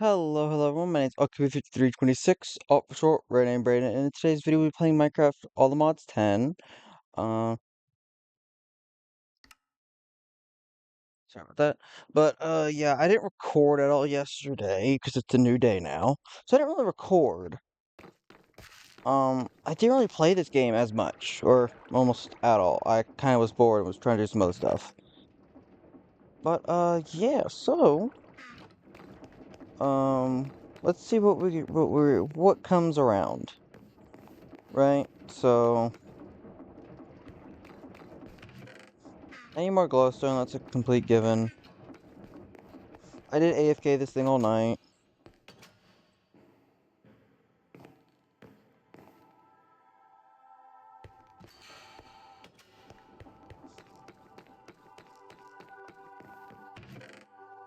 Hello everyone, my name's Alchemy5326, alt for short, red name Brayden, and in today's video we'll be playing Minecraft All the Mods 10. Uh, Sorry about that. But, yeah, I didn't record at all yesterday, because it's a new day now, so I didn't really record. I didn't really play this game as much, or almost at all. I kind of was bored and was trying to do some other stuff. But, yeah, so, let's see what comes around, right? So... Any more glowstone, that's a complete given. I did AFK this thing all night.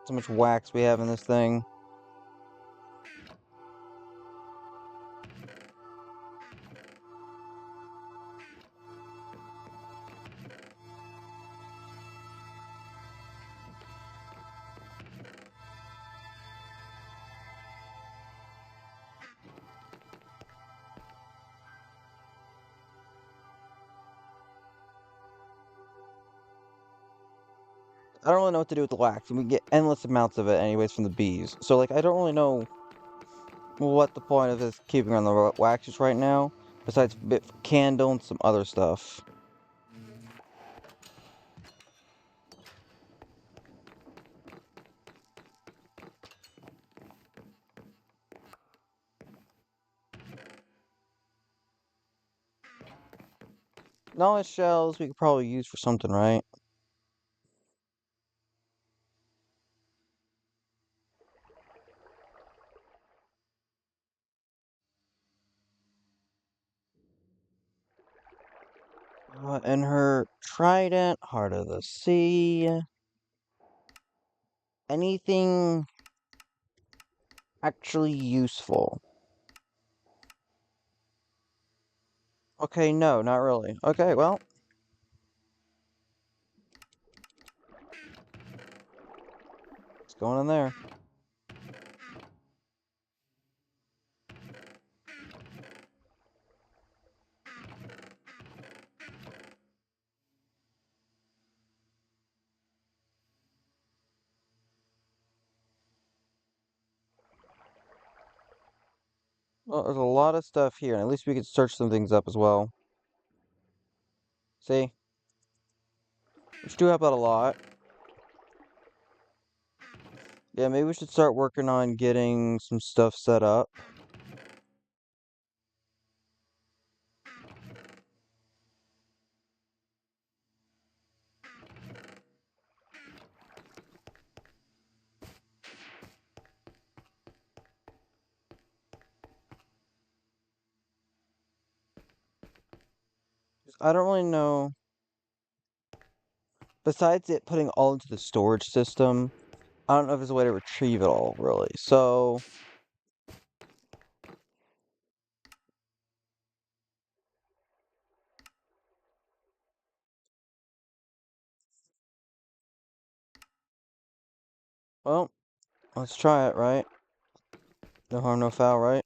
So much wax we have in this thing. I don't really know what to do with the wax, and we get endless amounts of it anyways from the bees. So, like, I don't really know what the point of this keeping on the wax is right now, besides a bit for candle and some other stuff. Knowledge shells we could probably use for something, right? And her trident, heart of the sea. Anything actually useful? Okay, no, not really. Okay, well. What's going on there? Well, there's a lot of stuff here, and at least we could search some things up as well. See? Which do help out a lot. Yeah, maybe we should start working on getting some stuff set up. I don't really know. Besides it putting all into the storage system, I don't know if there's a way to retrieve it all, really. So... Well, let's try it, right? No harm, no foul, right?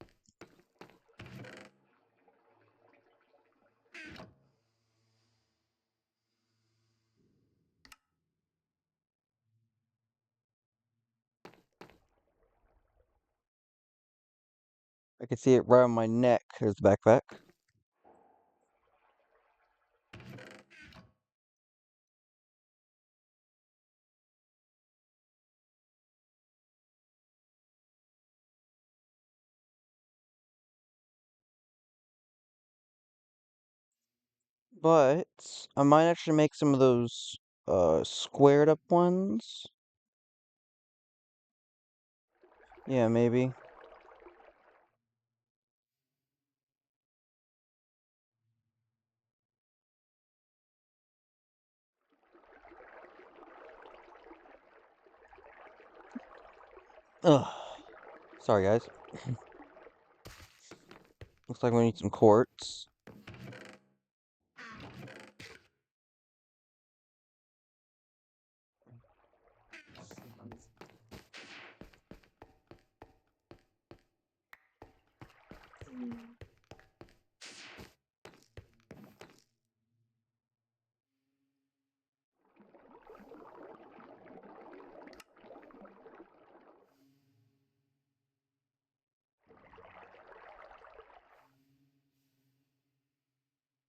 I can see it right on my neck. Here's the backpack. But I might actually make some of those squared up ones. Yeah, maybe. Ugh. Sorry, guys. Looks like we need some quartz.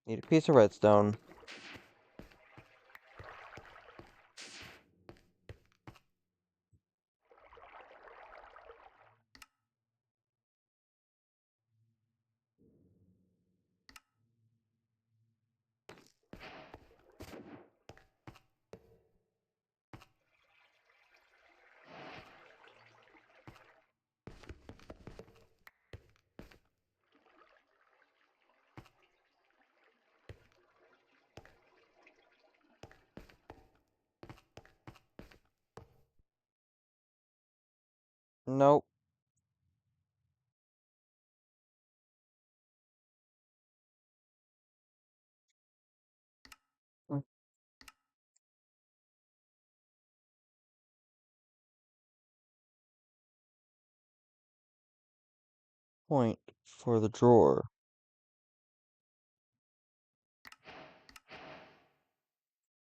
Need a piece of redstone. Nope. Point for the drawer.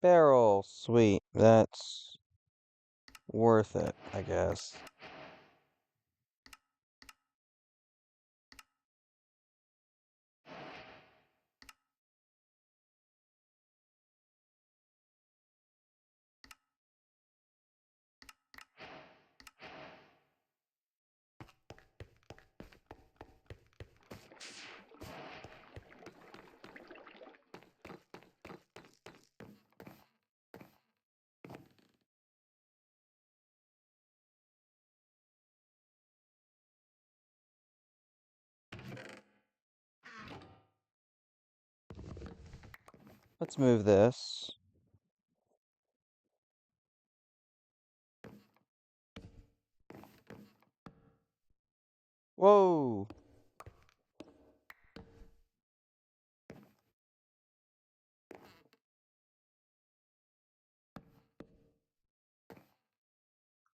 Barrel. Sweet. That's worth it, I guess. Let's move this. Whoa!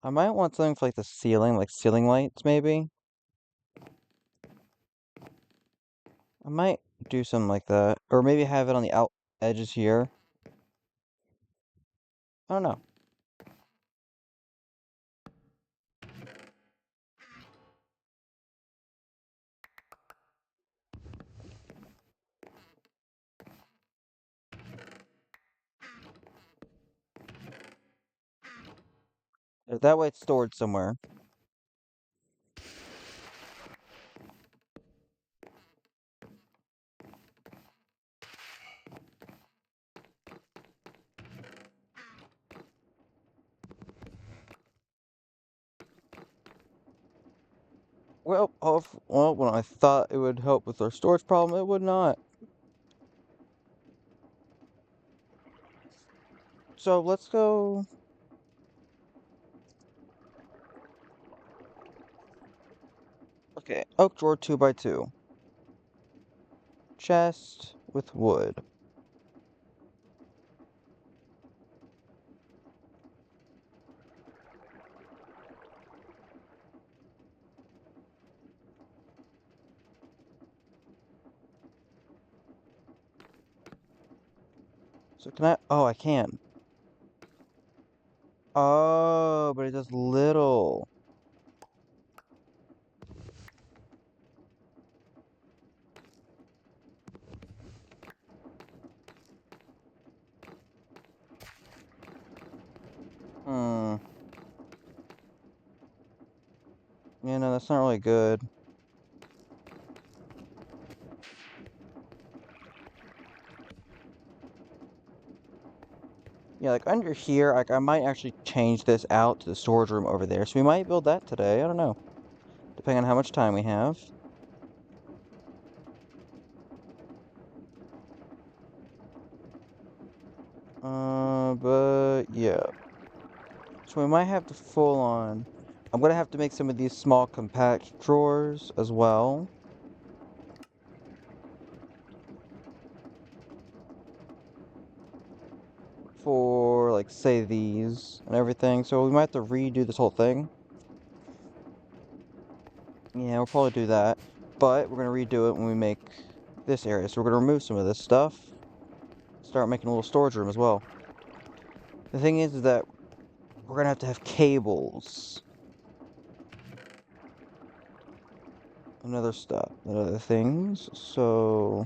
I might want something for like the ceiling, like ceiling lights maybe. I might do something like that. Or maybe have it on the out edges here. I don't know. That way it's stored somewhere. Well, when I thought it would help with our storage problem, it would not. So let's go. Okay, oak drawer 2x2. Chest with wood. So can I? Oh, I can. Oh, but it does little. Hmm. Yeah, no, that's not really good. Yeah, like under here, like I might actually change this out to the storage room over there. So we might build that today. I don't know. Depending on how much time we have. But yeah. So we might have to full on. I'm gonna have to make some of these small compact drawers as well. For like say these and everything. So we might have to redo this whole thing. Yeah, we'll probably do that. but we're going to redo it when we make this area. So we're going to remove some of this stuff, start making a little storage room as well. The thing is that we're going to have cables and other stuff and other things, so...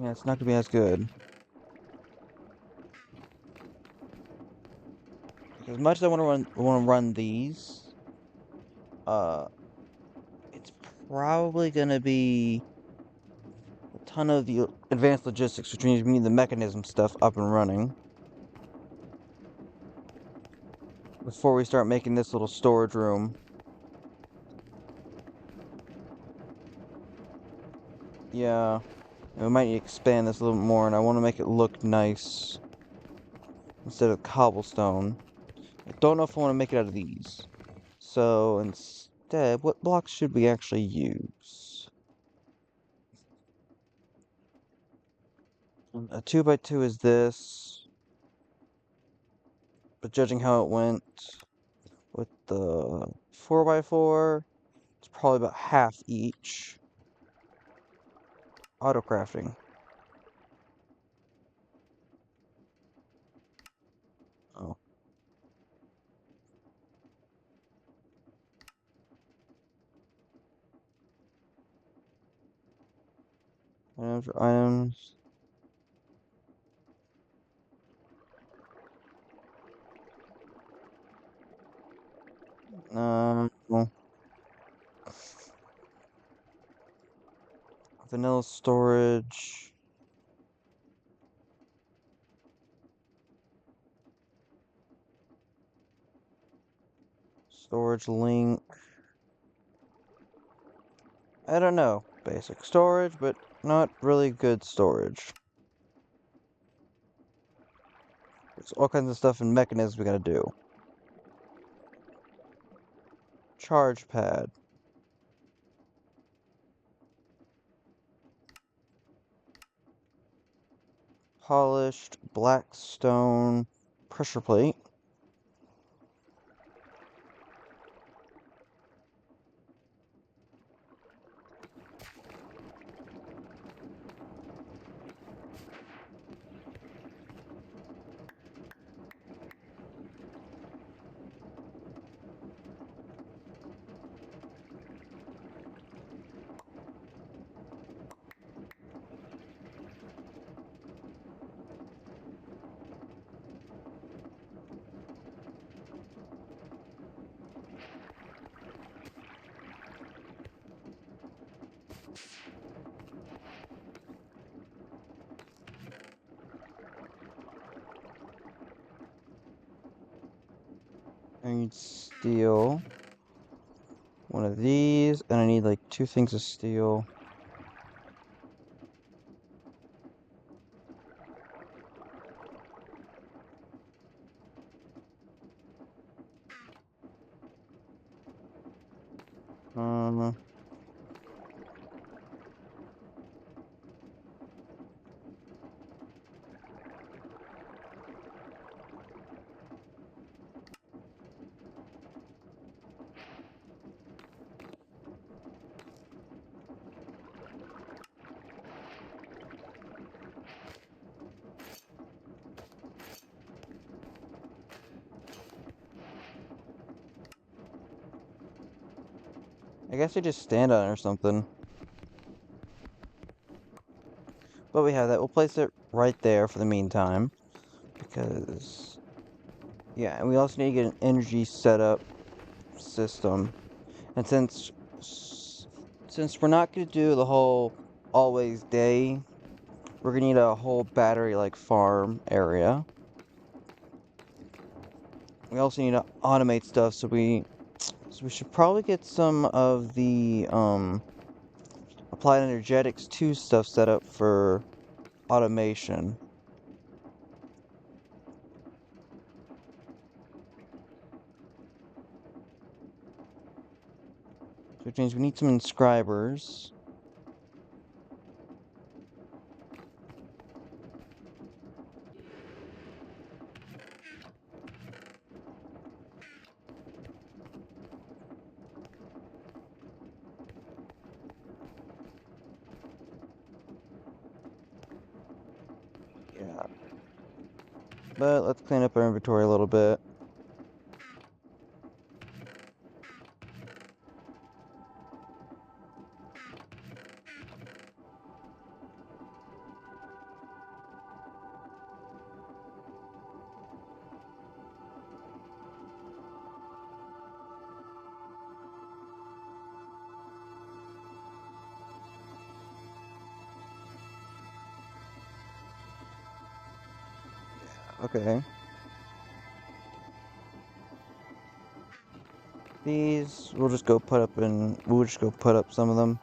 yeah, it's not going to be as good. As much as I want to run these, it's probably going to be a ton of the advanced logistics, which means we need the mechanism stuff up and running before we start making this little storage room. Yeah, we might need to expand this a little more, and I want to make it look nice instead of cobblestone. I don't know if I want to make it out of these. So instead, what blocks should we actually use? A 2x2 is this, but judging how it went with the 4x4, it's probably about half each. Auto crafting. Oh. Items for items. Well, vanilla storage. Storage link. I don't know. Basic storage, but not really good storage. There's all kinds of stuff and mechanisms we gotta do. Charge pad. Polished black stone pressure plate. I need steel. One of these, and I need like 2 things of steel. I guess I just stand on it or something. But we have that. We'll place it right there for the meantime. Because... yeah, and we also need to get an energy setup system. And since we're not going to do the whole always day, we're going to need a whole battery like farm area. We also need to automate stuff, so we should probably get some of the Applied Energetics 2 stuff set up for automation. Which means we need some inscribers. But let's clean up our inventory a little bit. Okay. These, we'll just go put up some of them.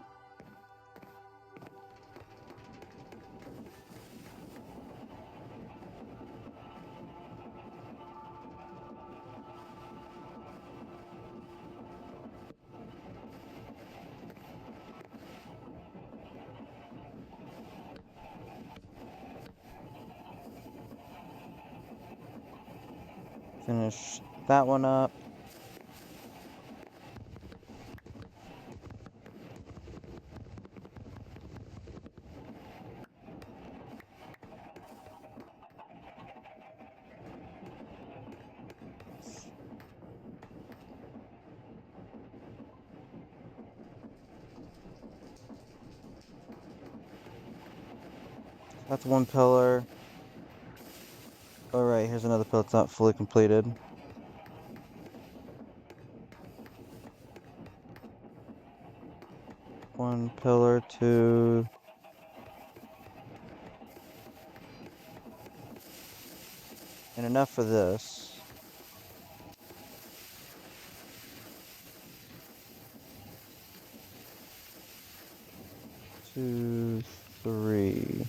Finish that one up. That's one pillar. Alright, here's another pillar that's not fully completed. One pillar, two. And enough for this. Two, three.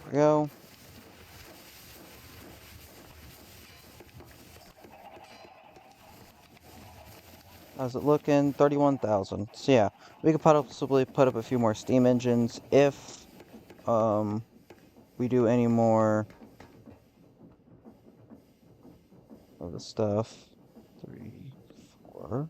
There we go. How's it looking? 31,000. So yeah, we could possibly put up a few more steam engines if we do any more of the stuff. 3, 4.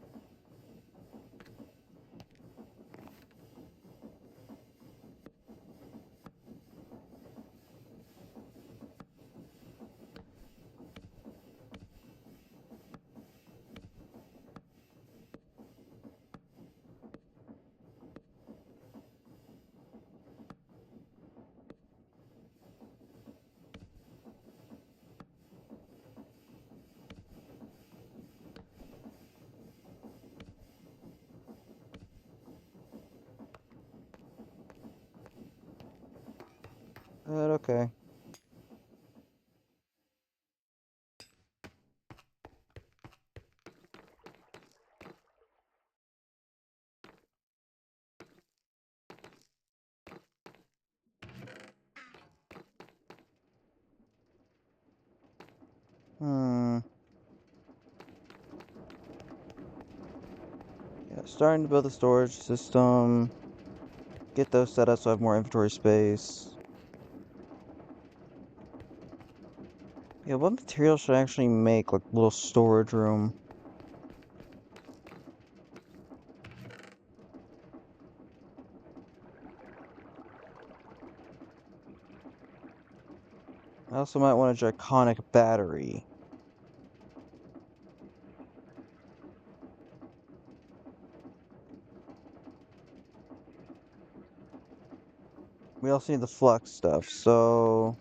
Okay. Hmm. Yeah, starting to build a storage system. Get those set up so I have more inventory space. Yeah, what material should I actually make, like, little storage room? I also might want a draconic battery. We also need the flux stuff, so...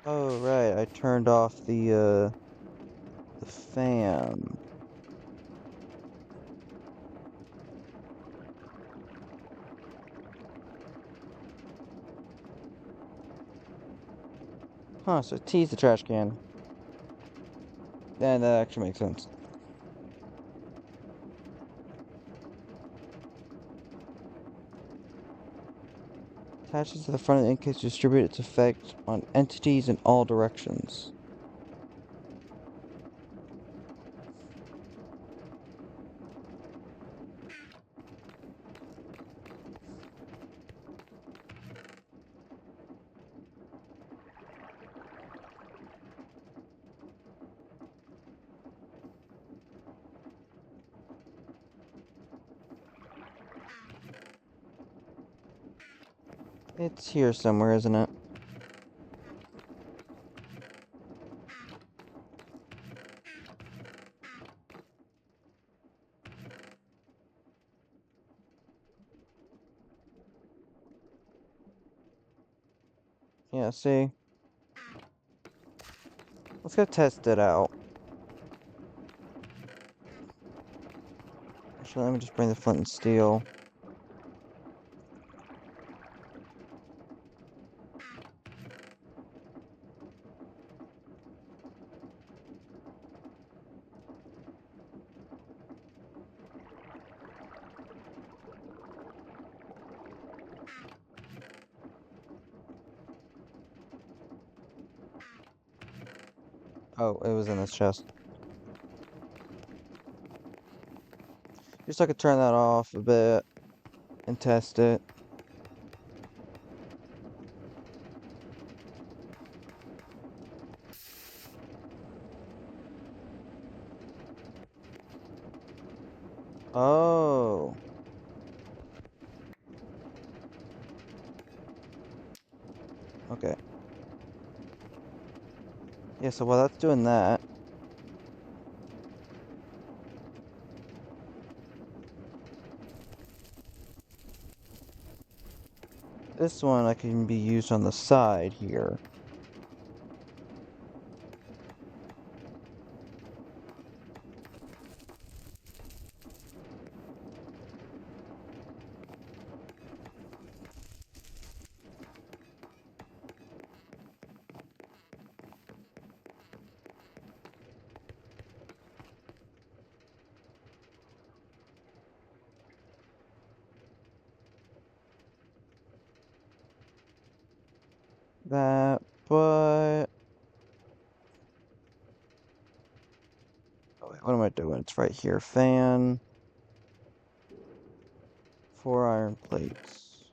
Oh, right, I turned off the fan. Huh, so T's the trash can. Yeah, that actually makes sense. Attaches to the front of the ink case to distribute its effect on entities in all directions. It's here somewhere, isn't it? Yeah, see? Let's go test it out. Actually, let me just bring the flint and steel. Oh, it was in this chest. Just so I could turn that off a bit and test it. Oh. Okay. Yeah, so while that's doing that, this one I can be used on the side here. That, but... Oh, wait, what am I doing? It's right here. Fan. 4 iron plates.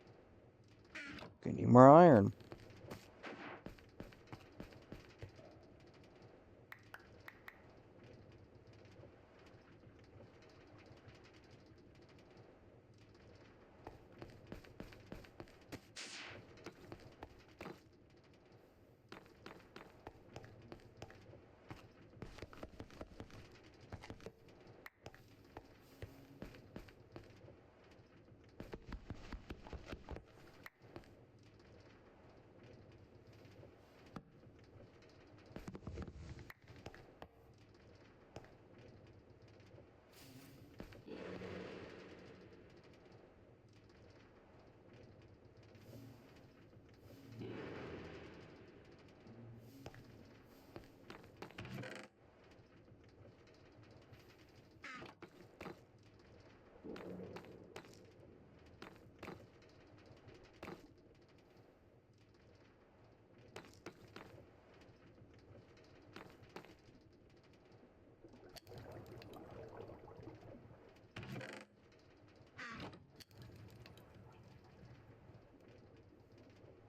Gonna need more iron.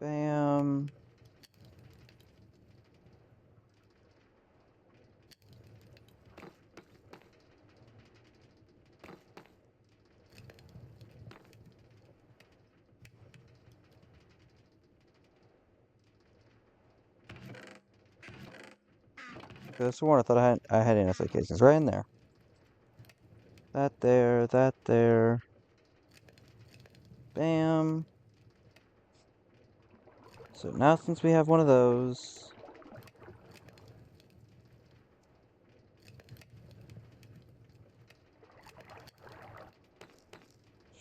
Bam. Could've sworn I thought I had NSA casings right in there. That there, that there. Bam. So now since we have one of those,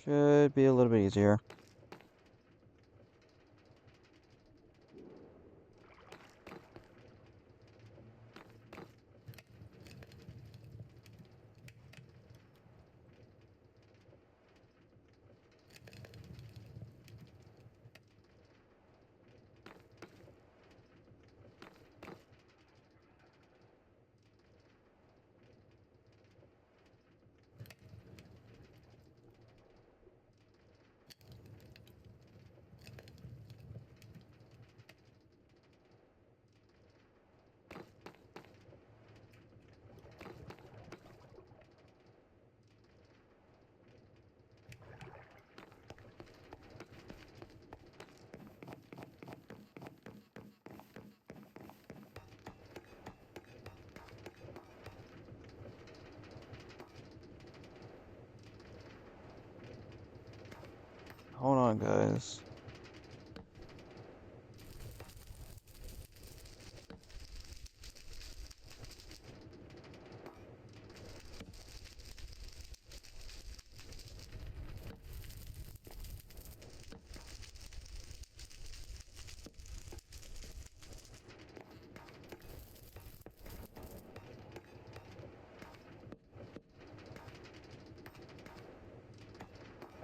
Should be a little bit easier. Hold on, guys.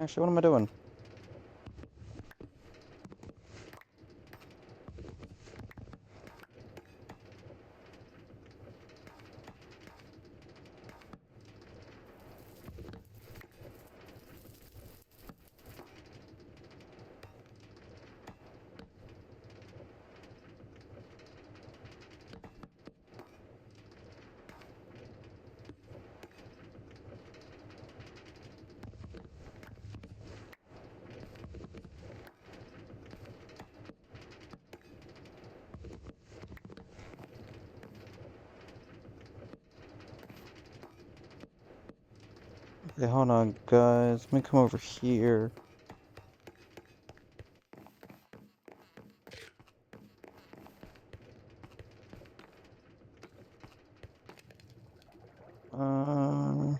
Actually, what am I doing? Okay, hold on, guys. Let me come over here. Uh,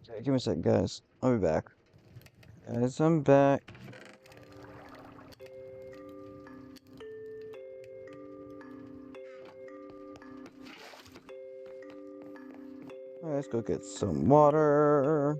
okay, give me a sec, guys. I'll be back. Guys, I'm back. Alright, let's go get some water.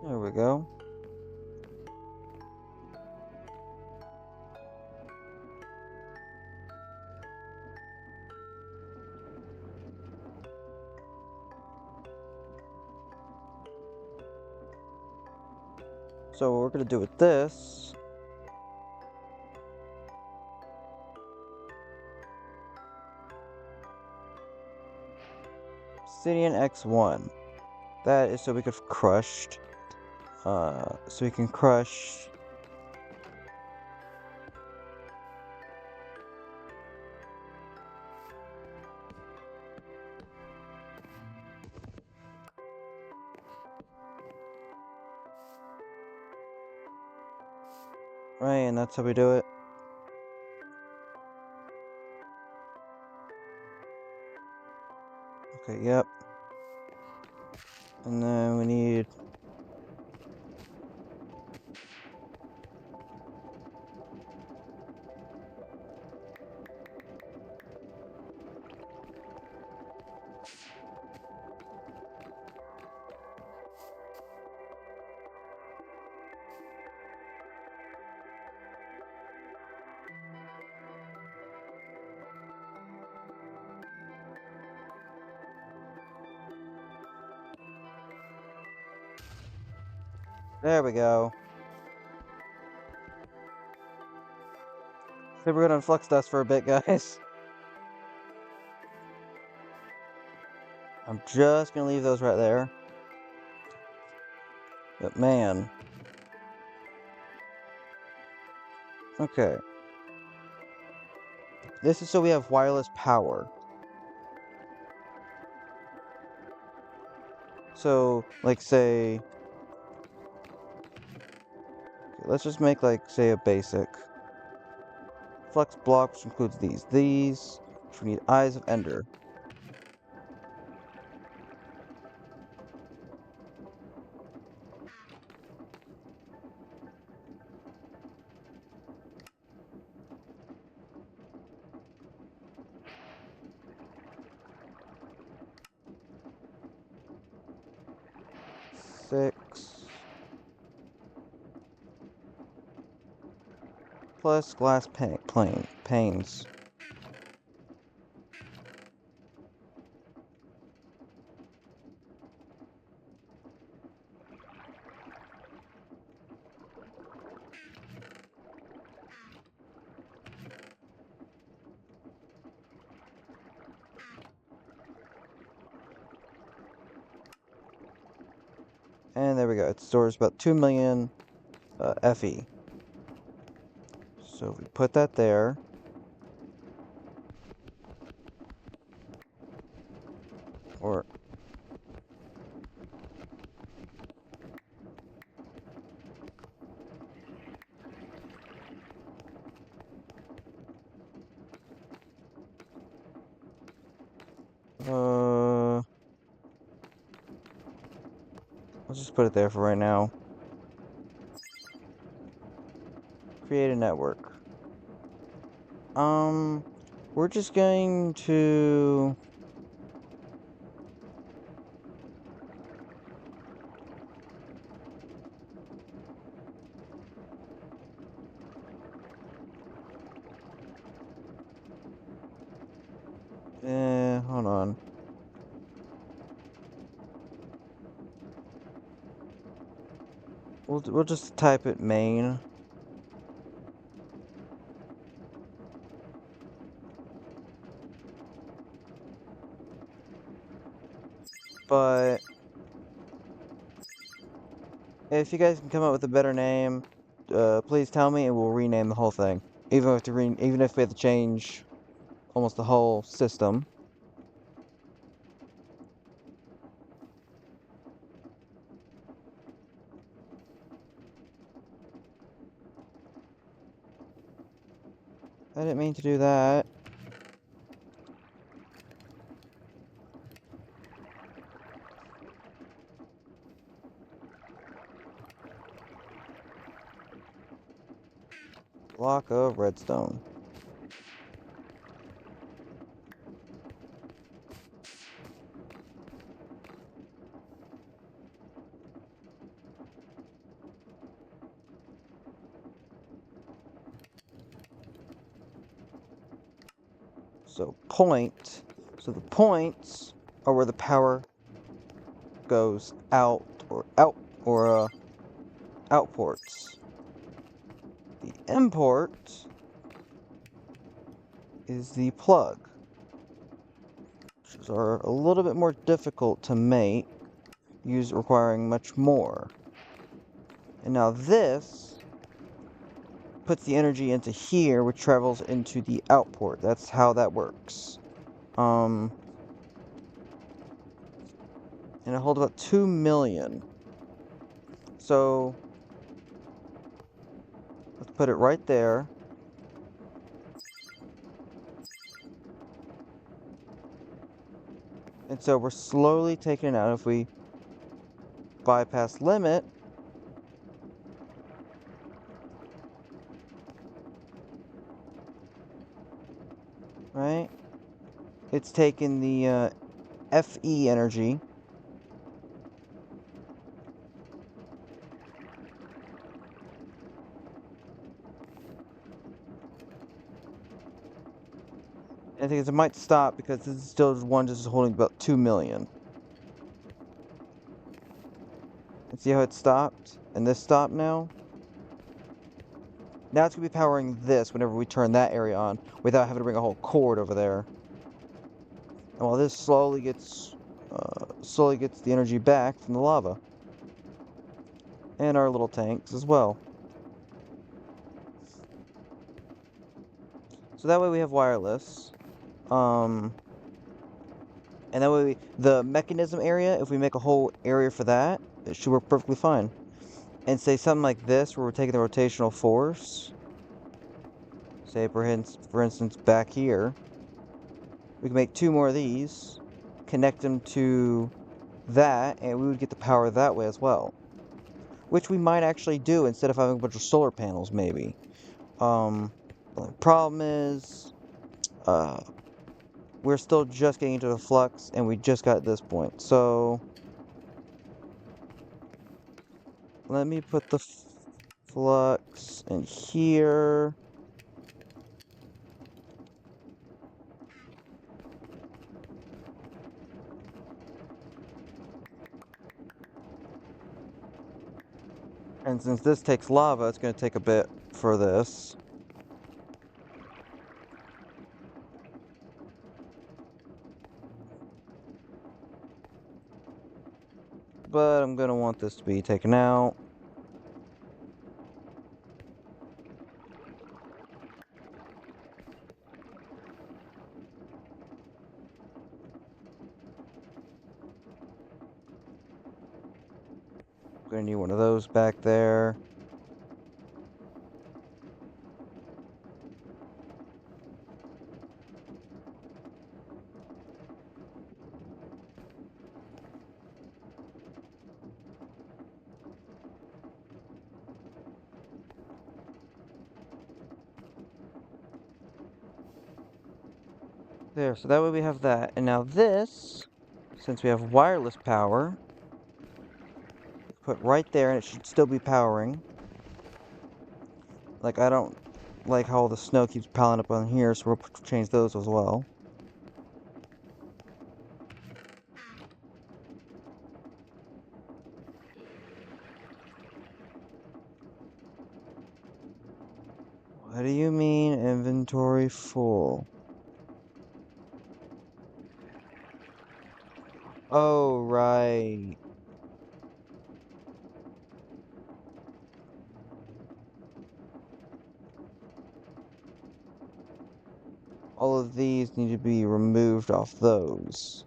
There we go. So what we're gonna do with this Obsidian X1. That is so we could crush. So we can crush. Right, and that's how we do it. Okay, yep. And then we need. There we go. So we're gonna flux dust for a bit, guys. I'm just gonna leave those right there. But man. Okay. This is so we have wireless power. So, like, say... Okay, let's just make, like, say, a basic. Flux block, which includes these. These, which we need Eyes of Ender. Six. Plus glass panes. And there we go. It stores about 2 million FE. So we put that there. Or... Let's just put it there for right now. Create a network. We're just going to... hold on. We'll just type it main. But if you guys can come up with a better name, please tell me and we'll rename the whole thing. Even if we have to change almost the whole system. I didn't mean to do that. Block of redstone. So the points are where the power goes out or outports. The import is the plug, which are a little bit more difficult to make, requiring much more. And now this puts the energy into here, which travels into the outport. That's how that works. And it holds about 2 million. So let's put it right there. And so we're slowly taking it out. If we bypass limit, right? It's taking the FE energy. I think it might stop because this is still one just holding about 2 million. See how it stopped? And this stopped now? Now it's going to be powering this whenever we turn that area on without having to bring a whole cord over there. And while this slowly gets the energy back from the lava. And our little tanks as well. So that way we have wireless. And that way the mechanism area, if we make a whole area for that, it should work perfectly fine. And say something like this, where we're taking the rotational force. Say, for instance, back here. We can make 2 more of these, connect them to that, and we would get the power that way as well. Which we might actually do instead of having a bunch of solar panels, maybe. The problem is, we're still just getting into the flux, and we just got this point. So, let me put the flux in here. And since this takes lava, it's going to take a bit for this. But I'm going to want this to be taken out. Gonna need one of those back there. There, so that way we have that. And now this, since we have wireless power, put right there and it should still be powering. Like, I don't like how all the snow keeps piling up on here, so we'll change those as well. What do you mean inventory full? Oh, right. All of these need to be removed off those.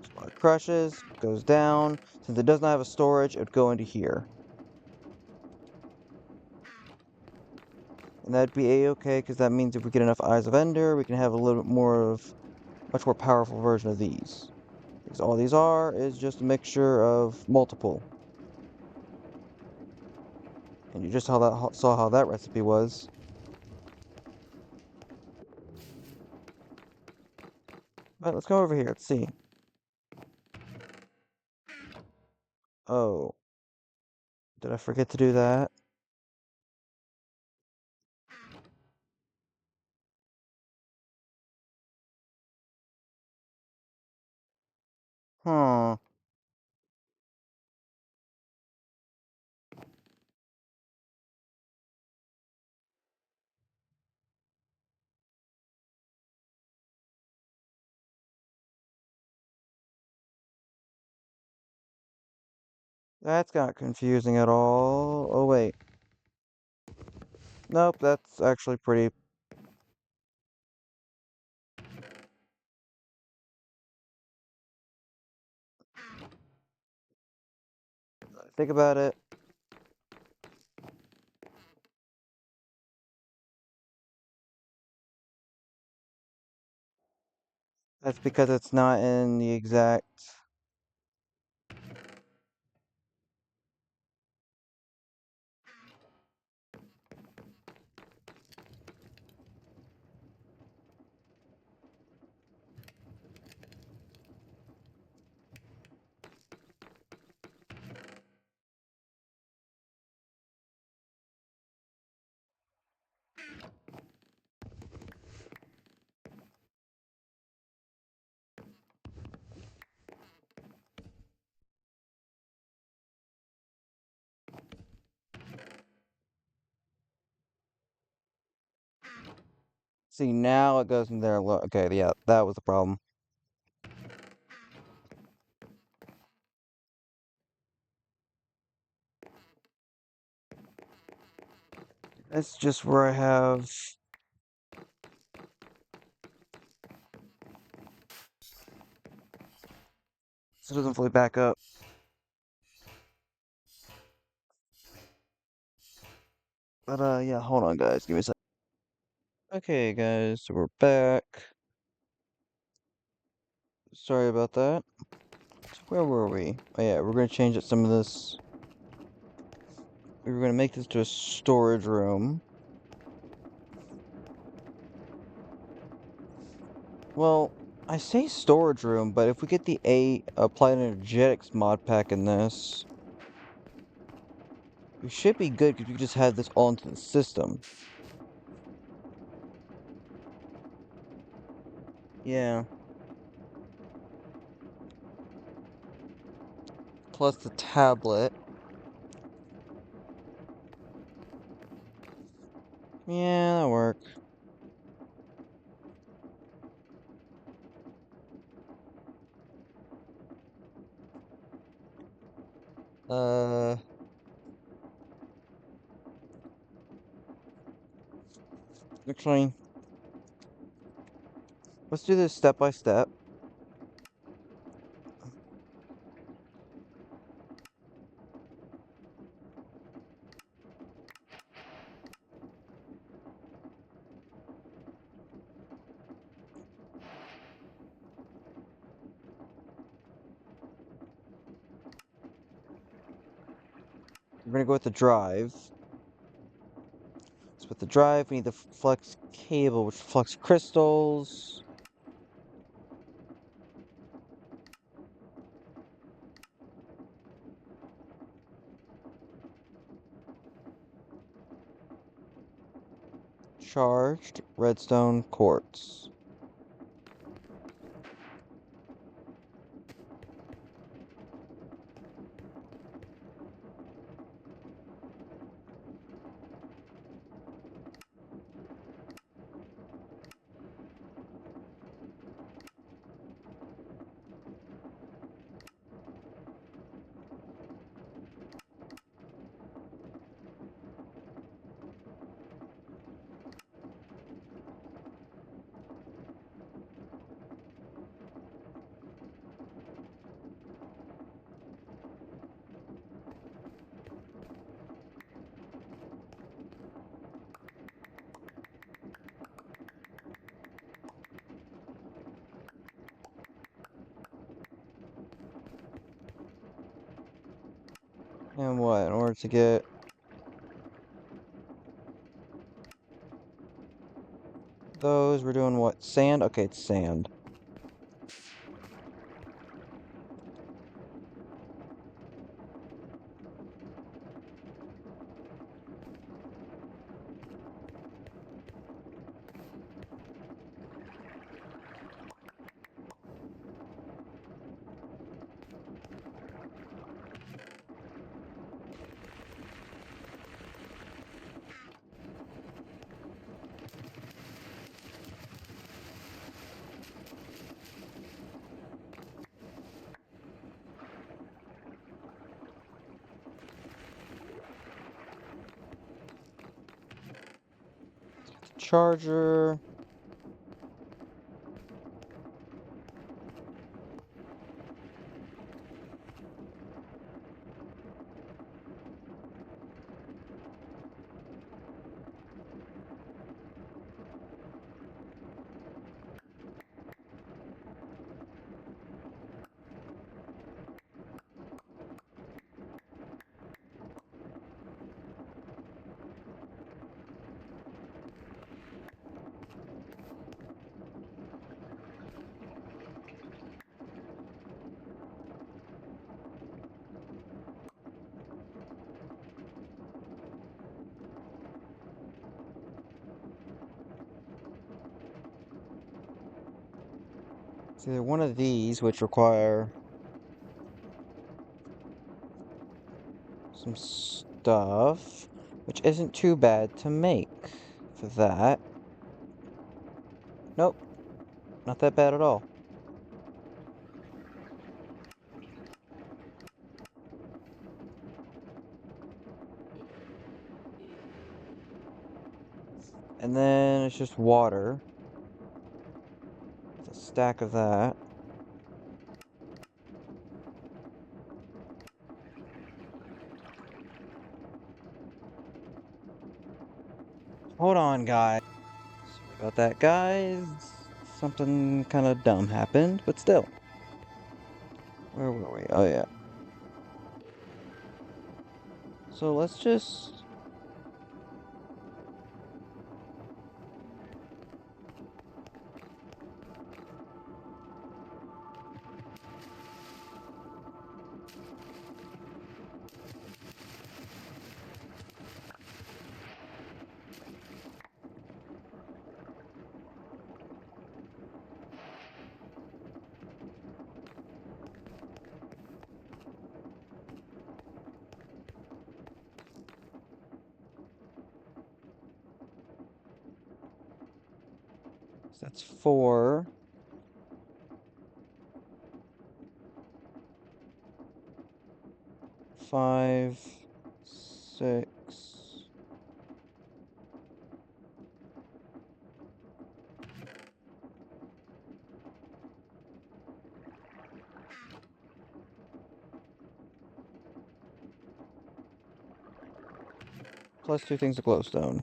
So it crushes, goes down. Since it does not have a storage, it would go into here. And that'd be a-okay, because that means if we get enough Eyes of Ender, we can have a little bit more of, much more powerful version of these. Because all these are is just a mixture of multiple. And you just saw how that recipe was. But let's go over here, let's see. Oh, did I forget to do that? Huh. That's not confusing at all. Oh, wait. Nope, that's actually pretty... Think about it. That's because it's not in the exact... See, now it goes in there. Okay, yeah, that was the problem. That's just where I have... So it doesn't fully back up. But, yeah, hold on, guys. Give me a sec. Okay, guys, so we're back. Sorry about that. So where were we? Oh, yeah, we're gonna change some of this. We were gonna make this to a storage room. Well, I say storage room, but if we get the Applied Energetics mod pack in this, we should be good because we can just have this all into the system. Yeah. Plus the tablet. Yeah, that'll work. Uh, actually, let's do this step by step. We're gonna go with the drive. So with the drive, we need the flex cable, which flux crystals. Charged redstone quartz. And what? In order to get those, we're doing what? Sand? Okay, it's sand. Charger. It's either one of these, which require some stuff, which isn't too bad to make for that. not that bad at all. And then it's just water. It's a stack of that. Hold on, guys. Sorry about that, guys. Something kind of dumb happened, but still. Where were we? Oh, yeah. So let's just... That's 4. 5, 6. Plus 2 things of glowstone.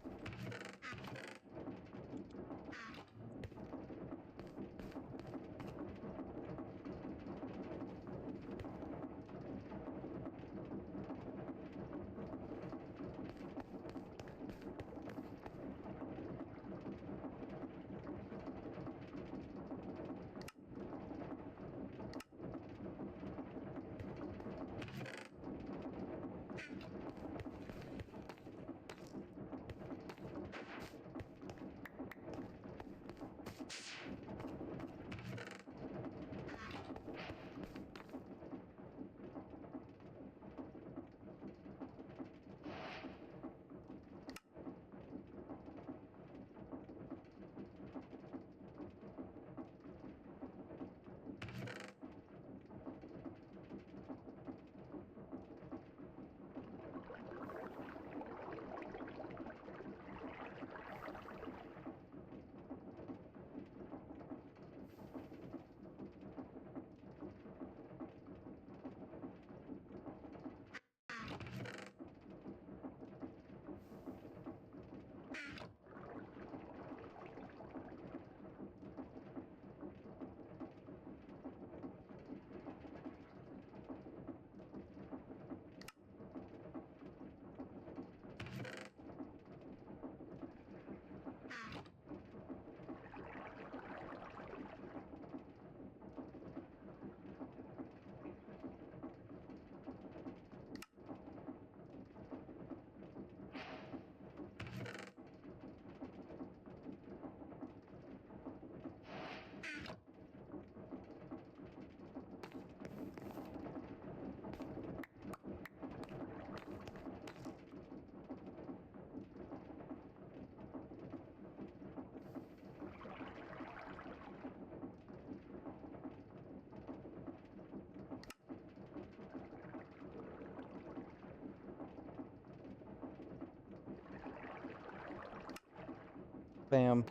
Bam.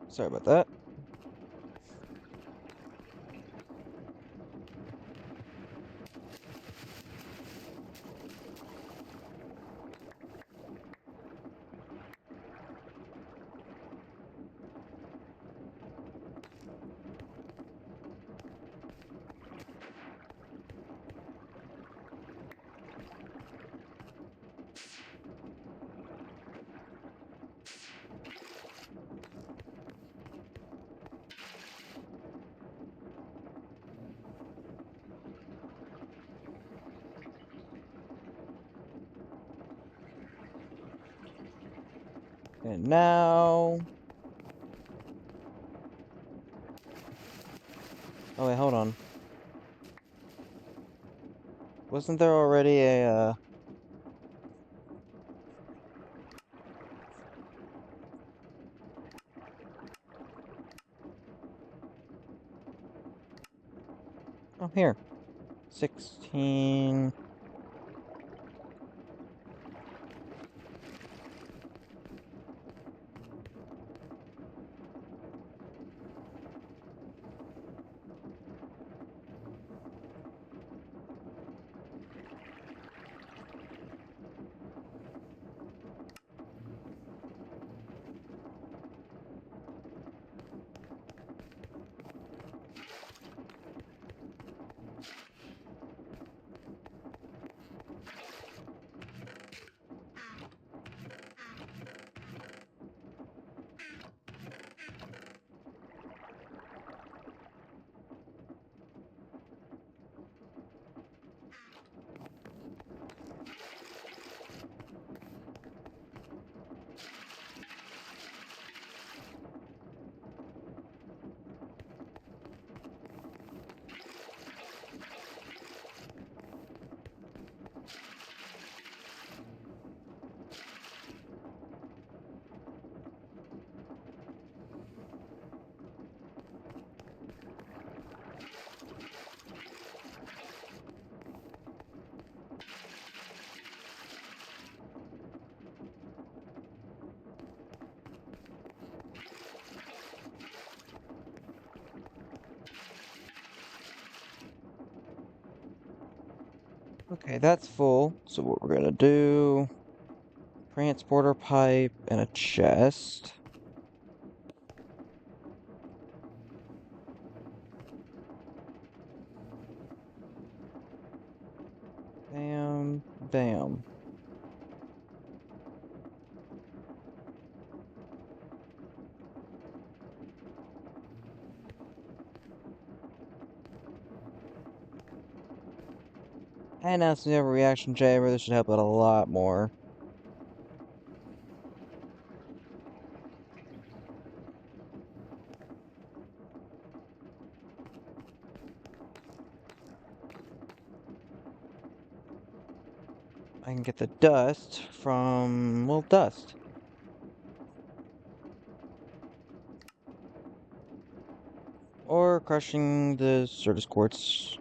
Sorry about that. And now... Oh wait, hold on. Wasn't there already a, Oh, here. 16... Okay, that's full. So what we're gonna do... Transporter pipe and a chest. Bam, bam. And now since we have a reaction chamber, this should help out a lot more. I can get the dust from, well, dust. Or crushing the Certus quartz.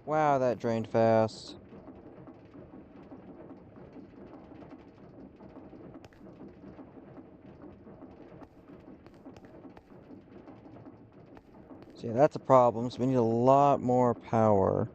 Wow, that drained fast. So yeah, that's a problem, so we need a lot more power.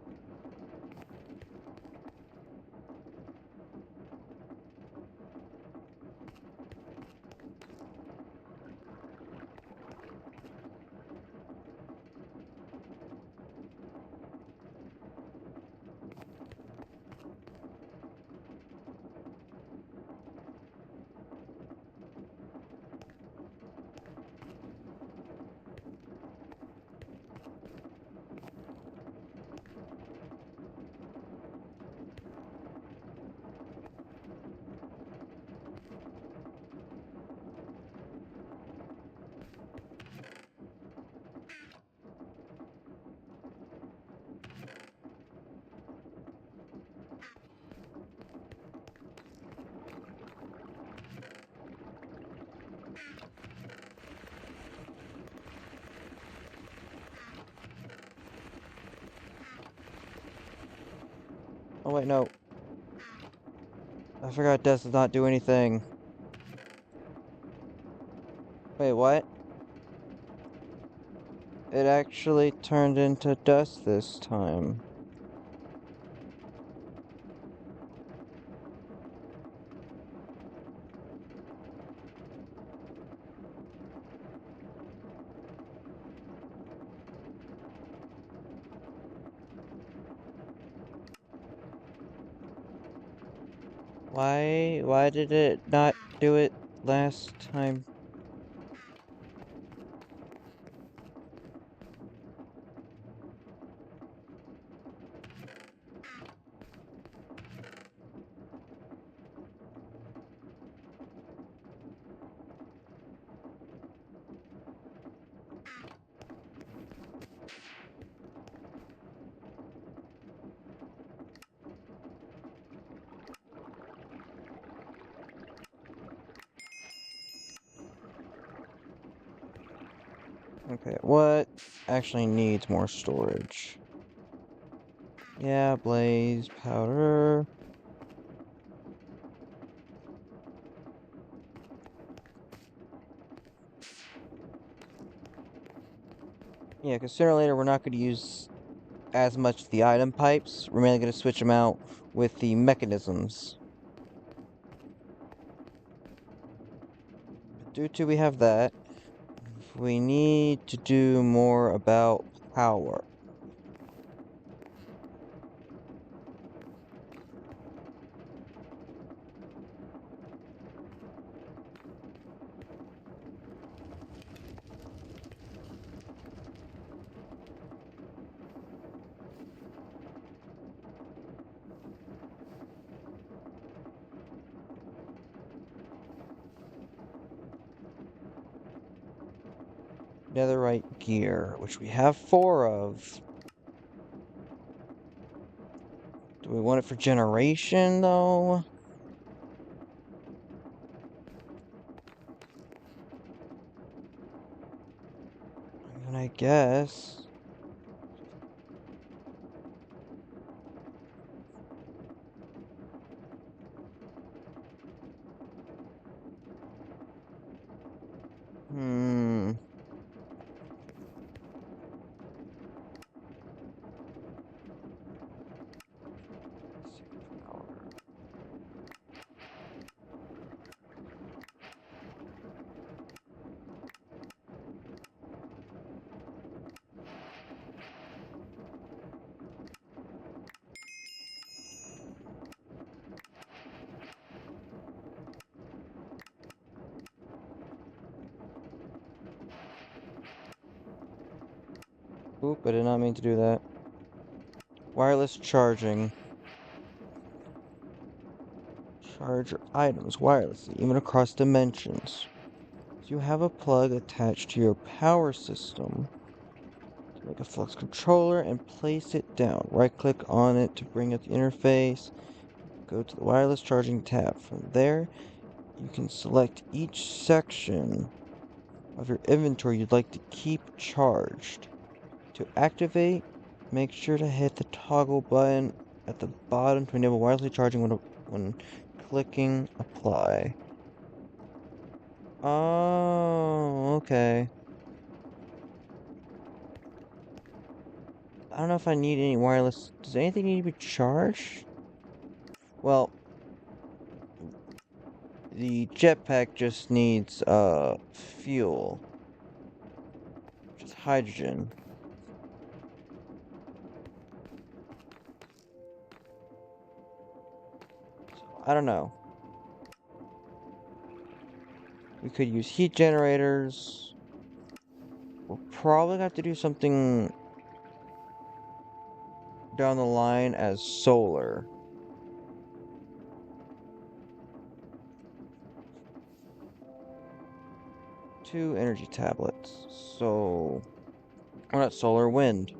Oh wait, no. I forgot dust does not do anything. Wait, what? It actually turned into dust this time. Why did it not do it last time? Okay, what actually needs more storage? Yeah, blaze powder. Yeah, because sooner or later we're not going to use as much of the item pipes. We're mainly going to switch them out with the mechanisms. Due to we have that, we need to do more about power. Netherite gear, which we have 4 of. Do we want it for generation, though? I mean, I guess. Hmm. Oop, I did not mean to do that. Wireless charging. Charge your items wirelessly, even across dimensions. You have a plug attached to your power system. Make a flux controller and place it down. Right click on it to bring up the interface. Go to the wireless charging tab. From there, you can select each section of your inventory you'd like to keep charged. To activate, make sure to hit the toggle button at the bottom to enable wirelessly charging when clicking apply. Oh, okay. I don't know if I need any wireless. Does anything need to be charged? Well, the jetpack just needs fuel, which is hydrogen. So I don't know. We could use heat generators. We'll probably have to do something down the line as solar. 2 energy tablets. So, or not solar, wind.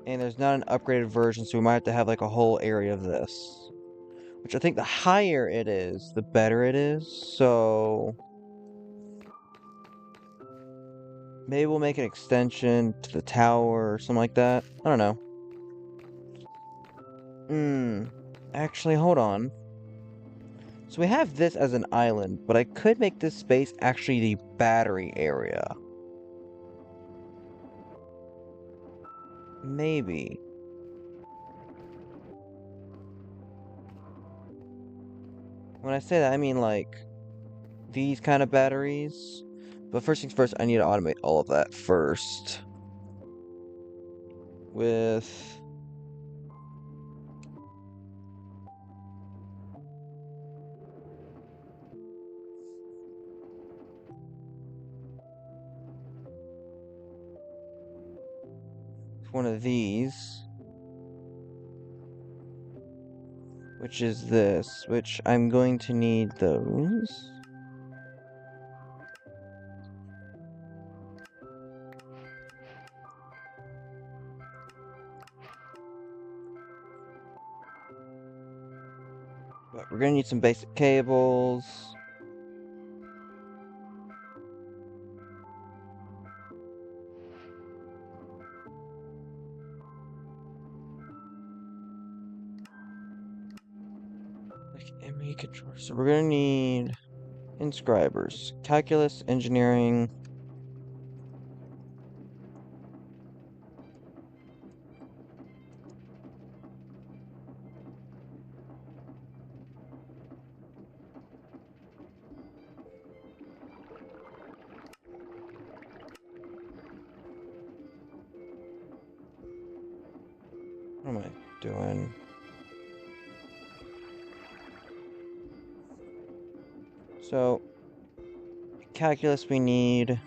And there's not an upgraded version, so we might have to have like a whole area of this. Which I think the higher it is, the better it is. So maybe we'll make an extension to the tower or something like that. I don't know. Actually, hold on. So we have this as an island, but I could make this space actually the battery area. Maybe. When I say that, I mean like these kind of batteries. But first things first, I need to automate all of that first. With one of these. Which is this, which I'm going to need those. But we're gonna need some basic cables. Like ME controller. So we're gonna need inscribers, calculus, engineering. What am I doing? So, calculus we need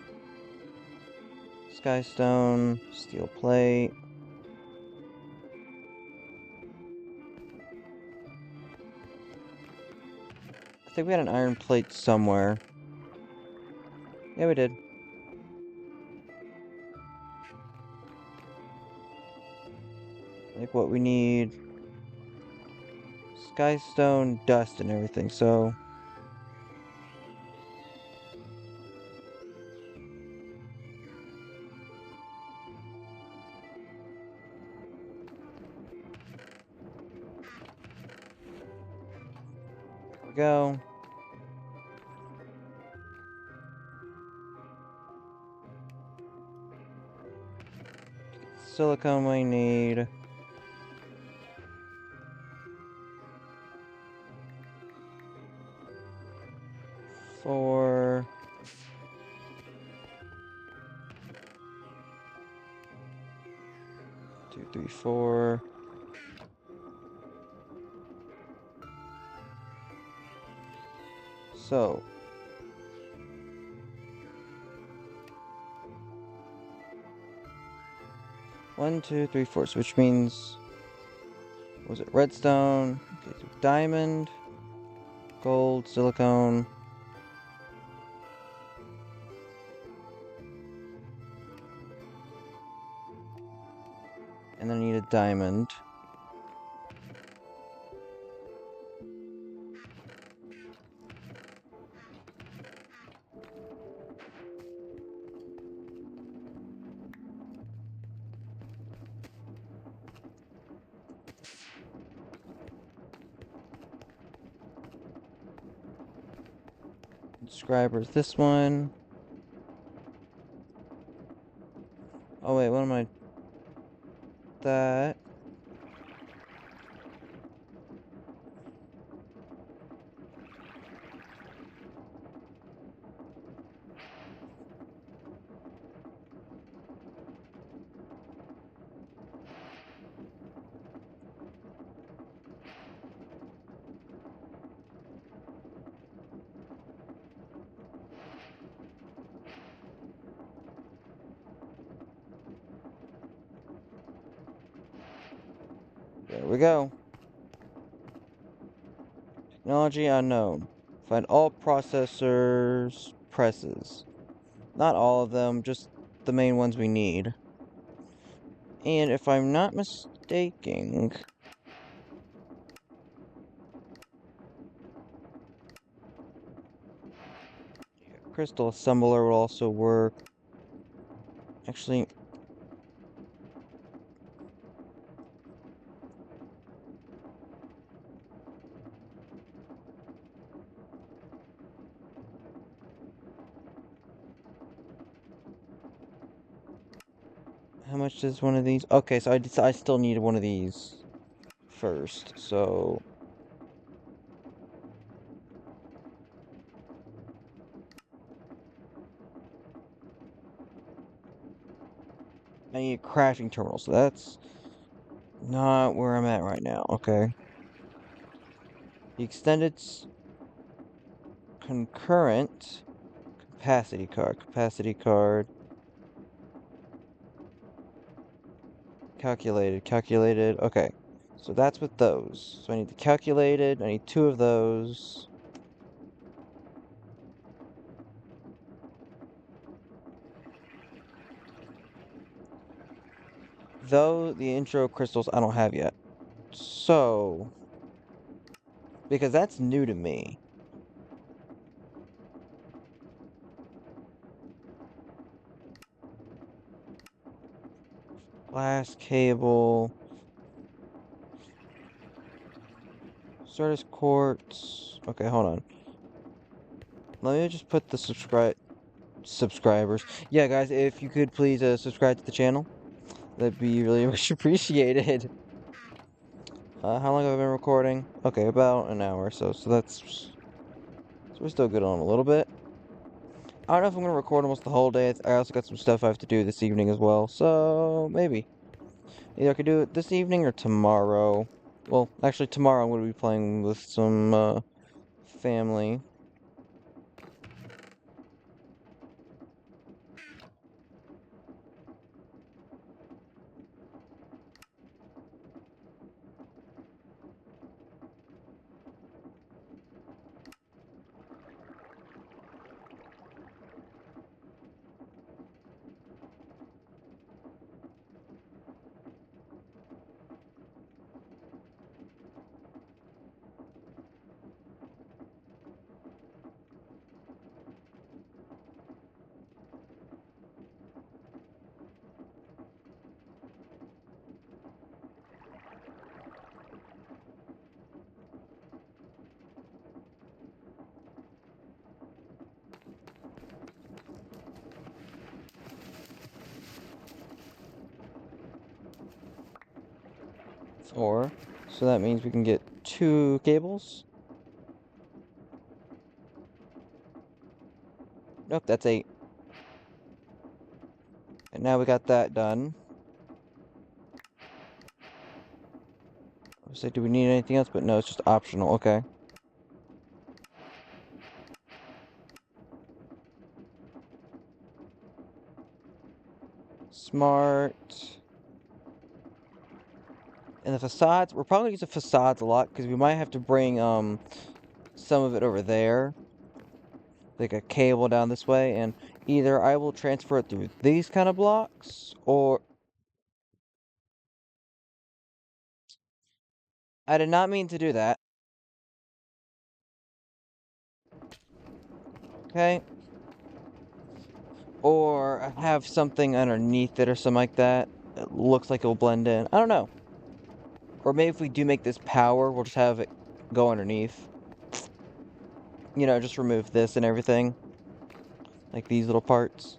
skystone, steel plate. I think we had an iron plate somewhere. Yeah, we did. Like what we need. Skystone, dust, and everything, so... There we go. Silicone we need. Four. Two, three, four. So. One, two, three, four. So which means... Was it redstone? Okay, so diamond. Gold, silicone. And then I need a diamond. Subscribers, this one. Oh wait, what am I? That. There we go. Technology unknown. Find all processors presses. Not all of them, just the main ones we need. And if I'm not mistaken... Crystal assembler will also work. Actually, how much does one of these? Okay, so I still need one of these first. So I need a crafting terminal. So that's not where I'm at right now. Okay. The extended concurrent capacity card. Capacity card. Calculated. Okay. So that's with those. So I need the calculated. I need 2 of those. Though the intro crystals I don't have yet. So, because that's new to me. Glass cable. Certus quartz. Okay, hold on. Let me just put the subscribers. Yeah, guys, if you could please subscribe to the channel, that'd be really much appreciated. How long have I been recording? Okay, about an hour or so. So we're still good on a little bit. I don't know if I'm gonna record almost the whole day. I also got some stuff I have to do this evening as well. So maybe either I could do it this evening or tomorrow. Well, actually tomorrow I'm gonna be playing with some family. Four. So that means we can get 2 cables. Nope, that's 8. And now we got that done. I was like, do we need anything else? But no, it's just optional. Okay. Smart. And the facades, we're probably gonna use the facades a lot because we might have to bring some of it over there, like a cable down this way, and either I will transfer it through these kind of blocks, or I did not mean to do that. Okay. Or have something underneath it or something like that. It looks like it'll blend in. I don't know. Or maybe if we do make this power, we'll just have it go underneath. You know, just remove this and everything. Like these little parts.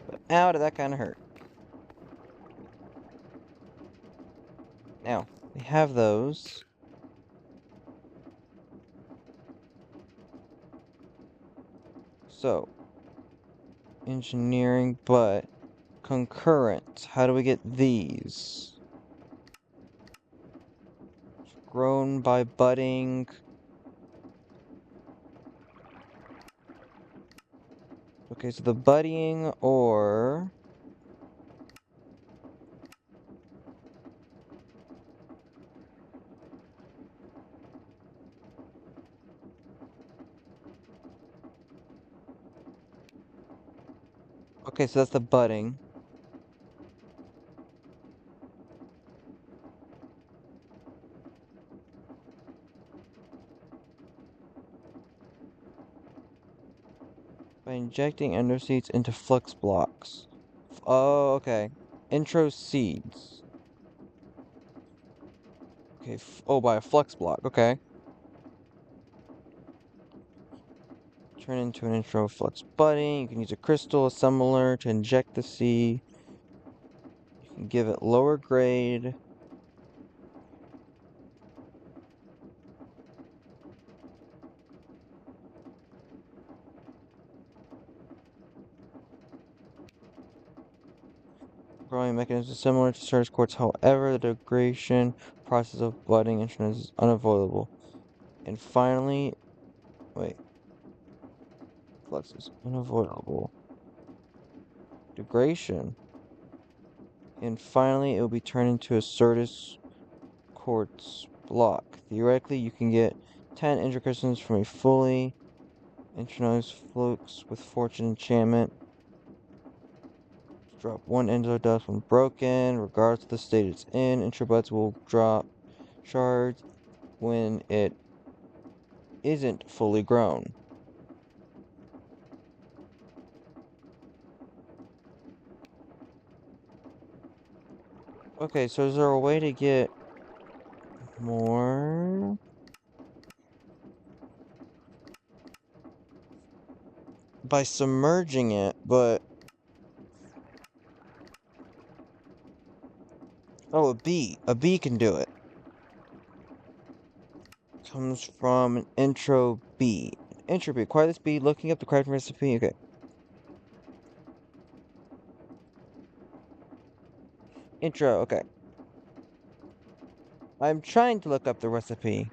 But ow, did that kind of hurt. Now, we have those. So, engineering, but concurrent. How do we get these? Grown by budding. Okay, so the budding or... Okay, so that's the budding. Injecting ender seeds into flux blocks. Oh, okay. Intro seeds. Okay, oh, by a flux block, okay. Turn into an intro flux budding. You can use a crystal assembler to inject the seed. You can give it lower grade. Growing mechanism is similar to Stardust Quartz, however, the degradation process of budding instruments is unavoidable. And finally, wait, flux is unavoidable. Degradation. And finally, it will be turned into a Stardust Quartz block. Theoretically, you can get 10 intricrystals from a fully internalized flux with Fortune enchantment. Drop 1 Endo dust when broken, regardless of the state it's in. Introbuds will drop shards when it isn't fully grown. Okay, so is there a way to get more? By submerging it, but... Oh, a bee. A bee can do it. Comes from an intro bee. Intro bee. Acquire this bee, looking up the crafting recipe. Okay. Intro, okay. I'm trying to look up the recipe.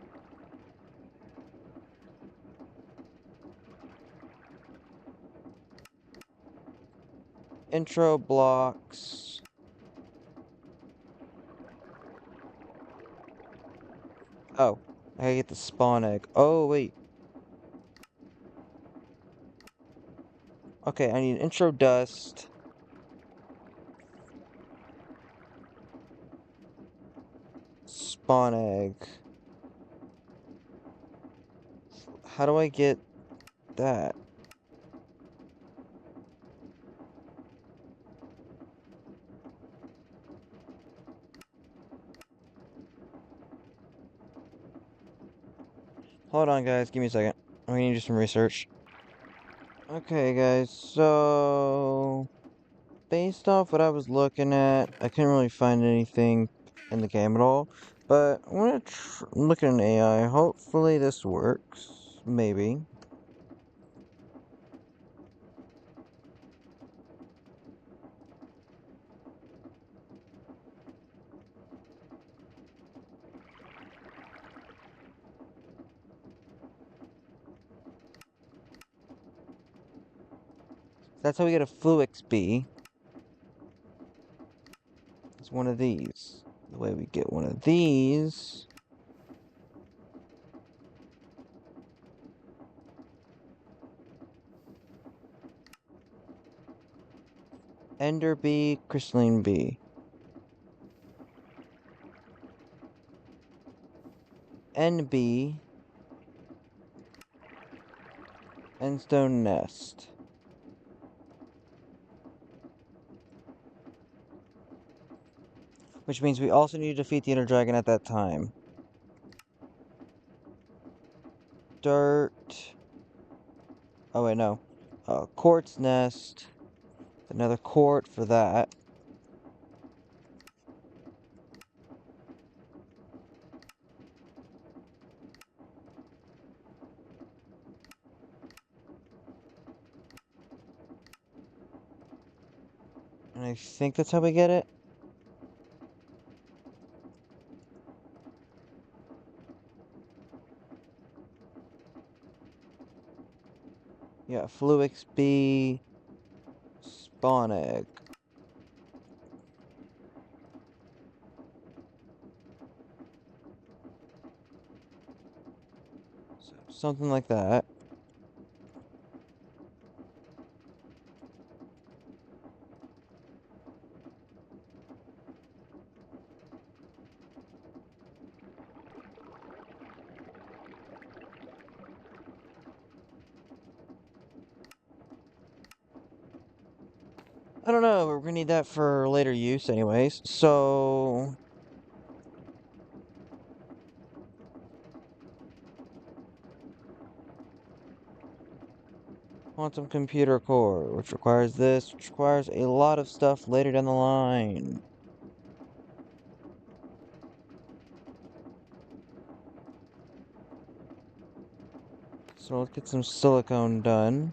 Intro blocks. Oh, I gotta get the spawn egg. Oh, wait. Okay, I need intro dust. Spawn egg. How do I get that? Hold on, guys. Give me a second. I'm gonna do some research. Okay, guys. So, based off what I was looking at, I couldn't really find anything in the game at all. But I'm gonna look at an AI. Hopefully this works. Maybe. That's how we get a Fluix bee. It's one of these. The way we get one of these... Ender bee, crystalline bee. NB. Endstone nest. Which means we also need to defeat the Ender Dragon at that time. Dirt. Oh wait, no. Quartz nest. Another quart for that. And I think that's how we get it. Yeah, Fluix bee. Spawn egg. So, something like that. I don't know, we're gonna need that for later use anyways, so... Quantum computer core, which requires this, which requires a lot of stuff later down the line. So let's get some silicone done.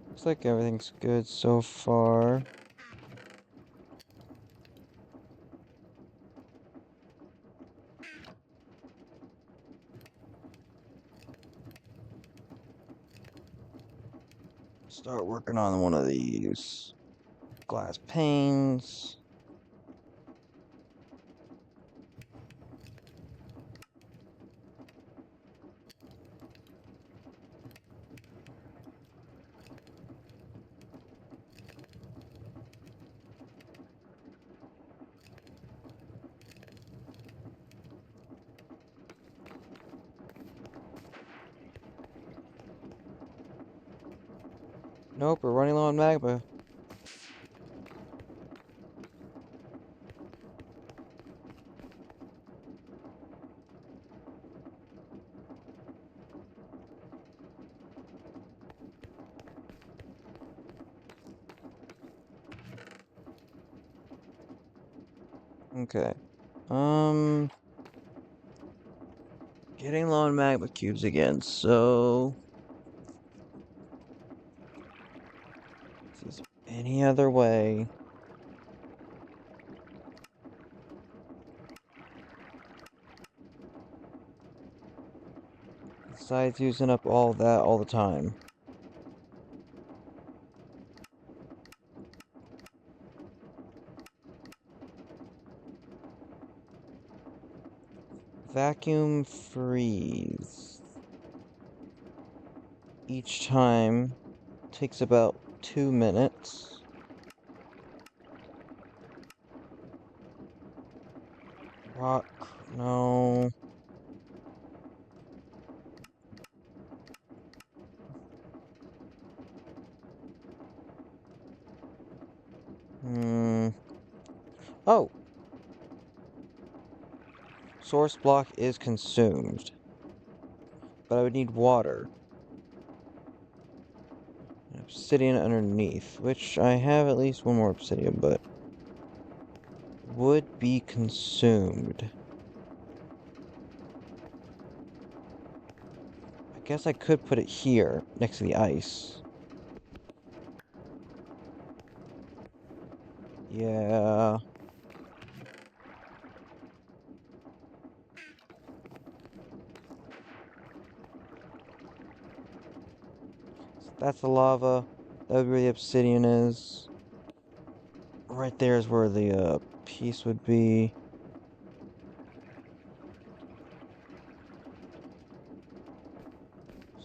Looks like everything's good so far. Start working on one of these glass panes. Nope, we're running low on magma. Okay. Getting low on magma cubes again, so... Is there any other way? Besides using up all that all the time. Vacuum freeze. Each time takes about 2 minutes. Rock, no. Oh! Source block is consumed. But I would need water. Obsidian underneath, which I have at least one more obsidian, but would be consumed. I guess I could put it here, next to the ice. Yeah. So that's the lava. That would be where the obsidian is. Right there is where the piece would be.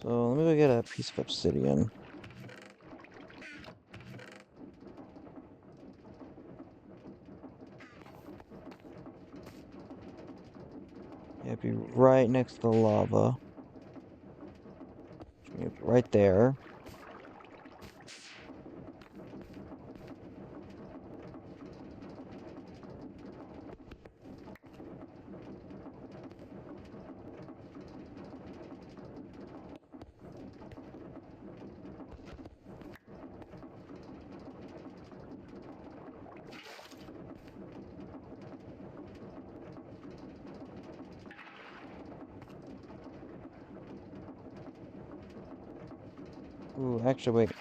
So let me go get a piece of obsidian. Yeah, it'd be right next to the lava. It'd be right there. Ooh, actually, wait.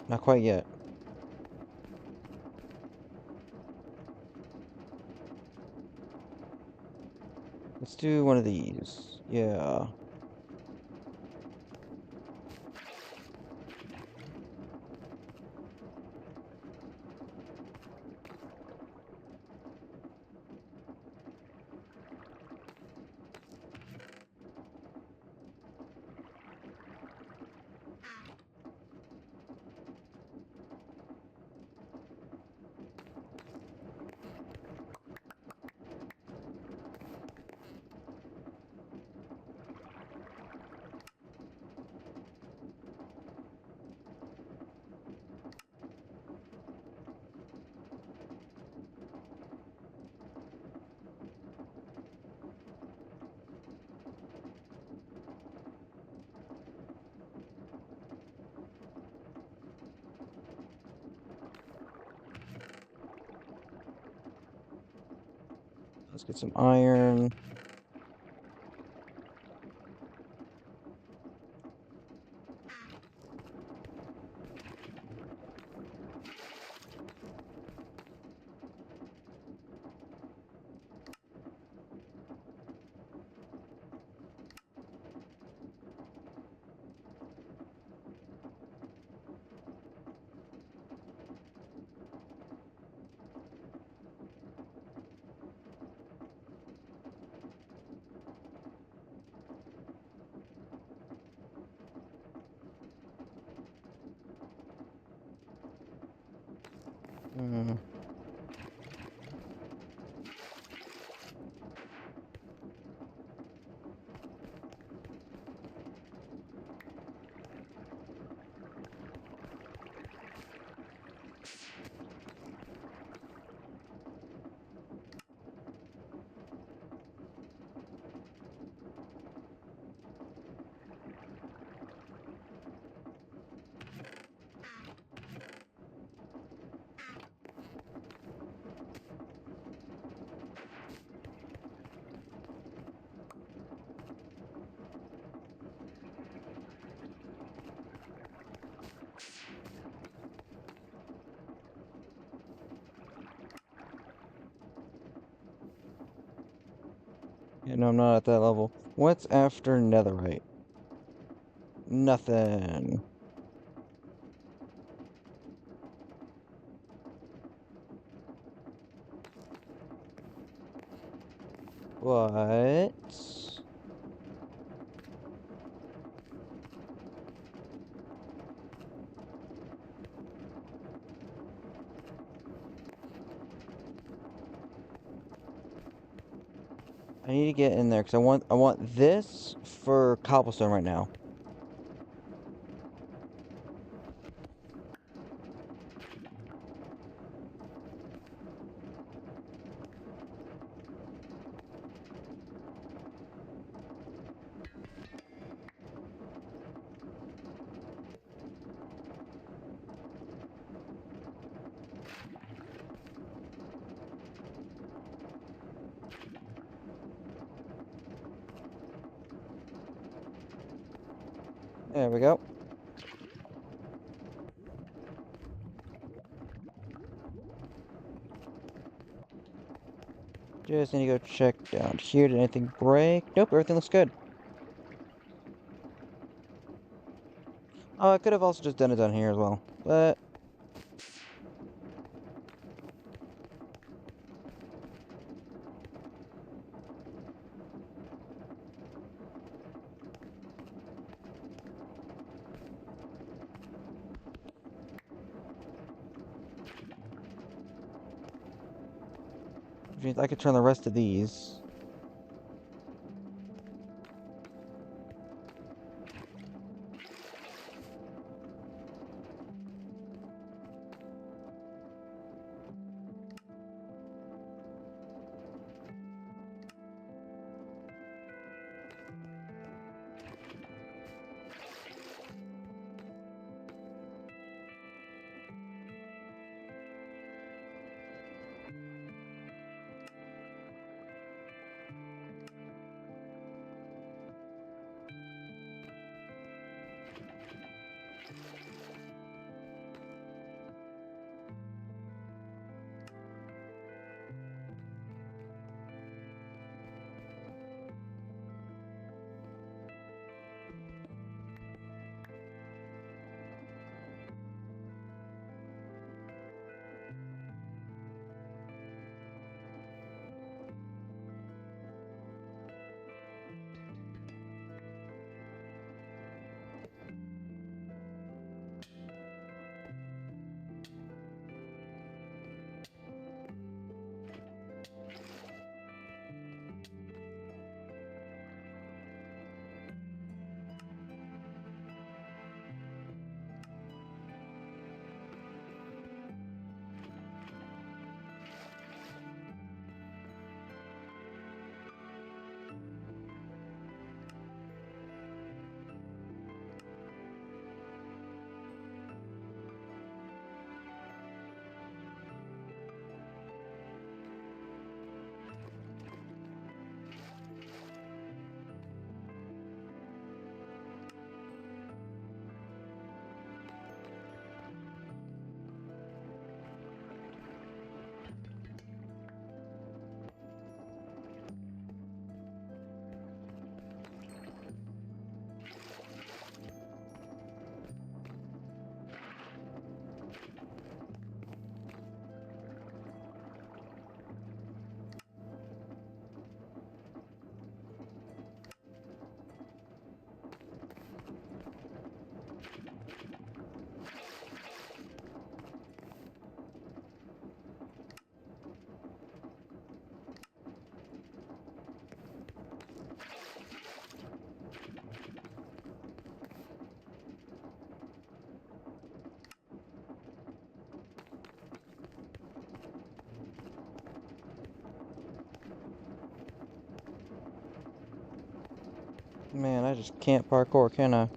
Not quite yet. Let's do one of these. Yeah. Let's get some iron. Hmm. Yeah, no, I'm not at that level. What's after netherite? Nothing. What? I need to get in there because I want this for cobblestone right now. There we go. Just need to go check down here. Did anything break? Nope, everything looks good. Oh, I could have also just done it down here as well. But Which means I could turn the rest of these. Man, I just can't parkour, can I?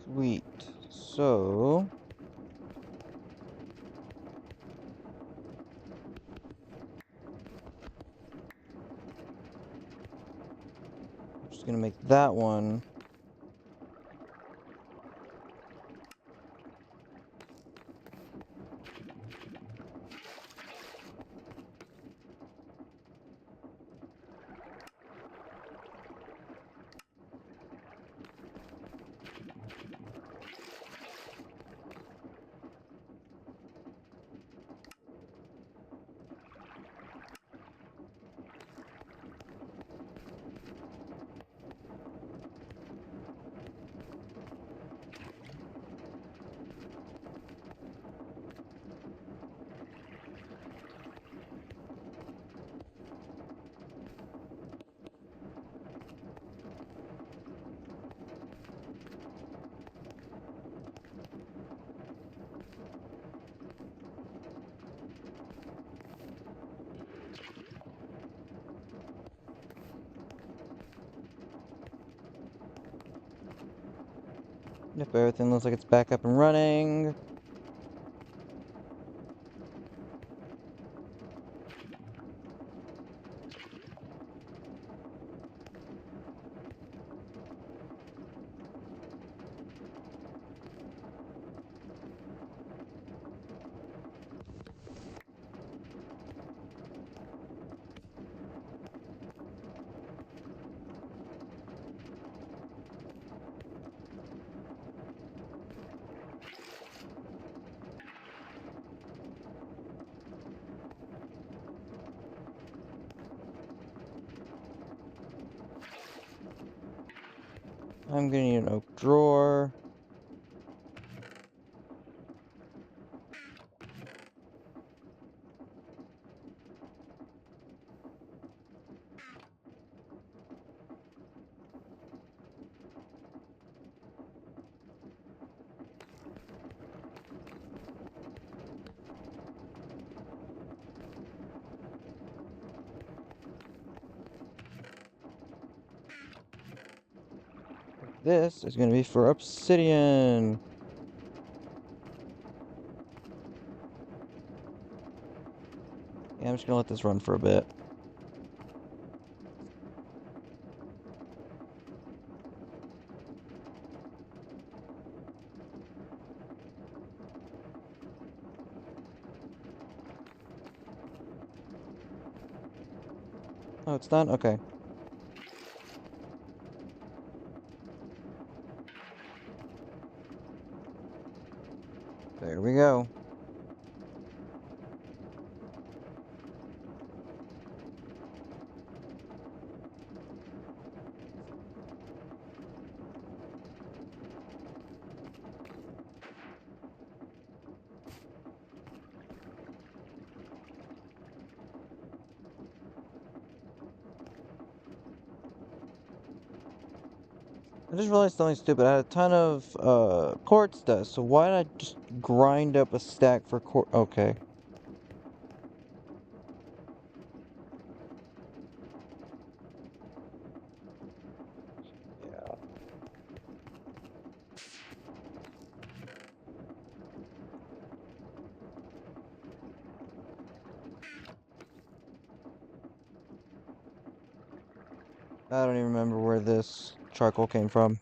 Sweet. So... I'm just gonna make that one. Yep, everything looks like it's back up and running. I'm gonna need an oak drawer. This is gonna be for obsidian. Yeah, I'm just gonna let this run for a bit. Oh, it's done? Okay. There we go. I just realized something stupid. I had a ton of quartz dust, so why did I just grind up a stack for quartz? Okay. Yeah. I don't even remember where this charcoal came from.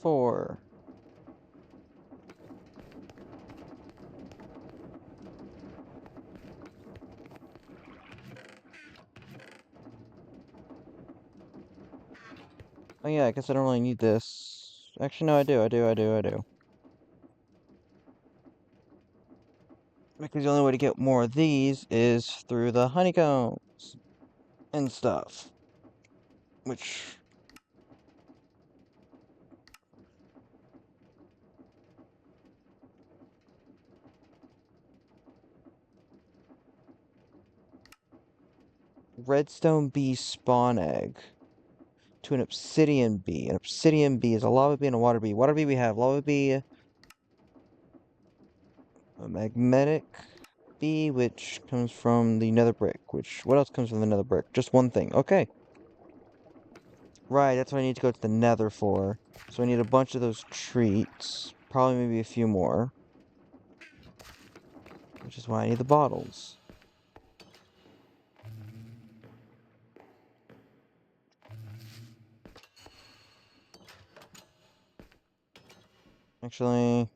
Four. Oh yeah, I guess I don't really need this. Actually, no, I do. Because the only way to get more of these is through the honeycombs and stuff. Which, redstone bee spawn egg to an obsidian bee. An obsidian bee is a lava bee and a water bee. Water bee we have. Lava bee, a magnetic bee, which comes from the nether brick. Which, what else comes from the nether brick? Just one thing. Okay. Right, that's what I need to go to the nether for. So I need a bunch of those treats. Probably maybe a few more. Which is why I need the bottles. Actually,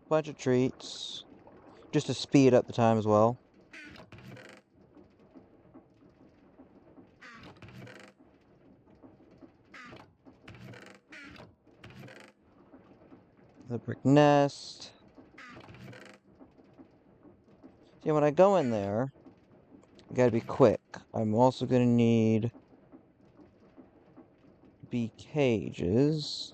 Bunch of treats. Just to speed up the time as well. The brick nest. See, when I go in there, I gotta be quick. I'm also gonna need bee cages.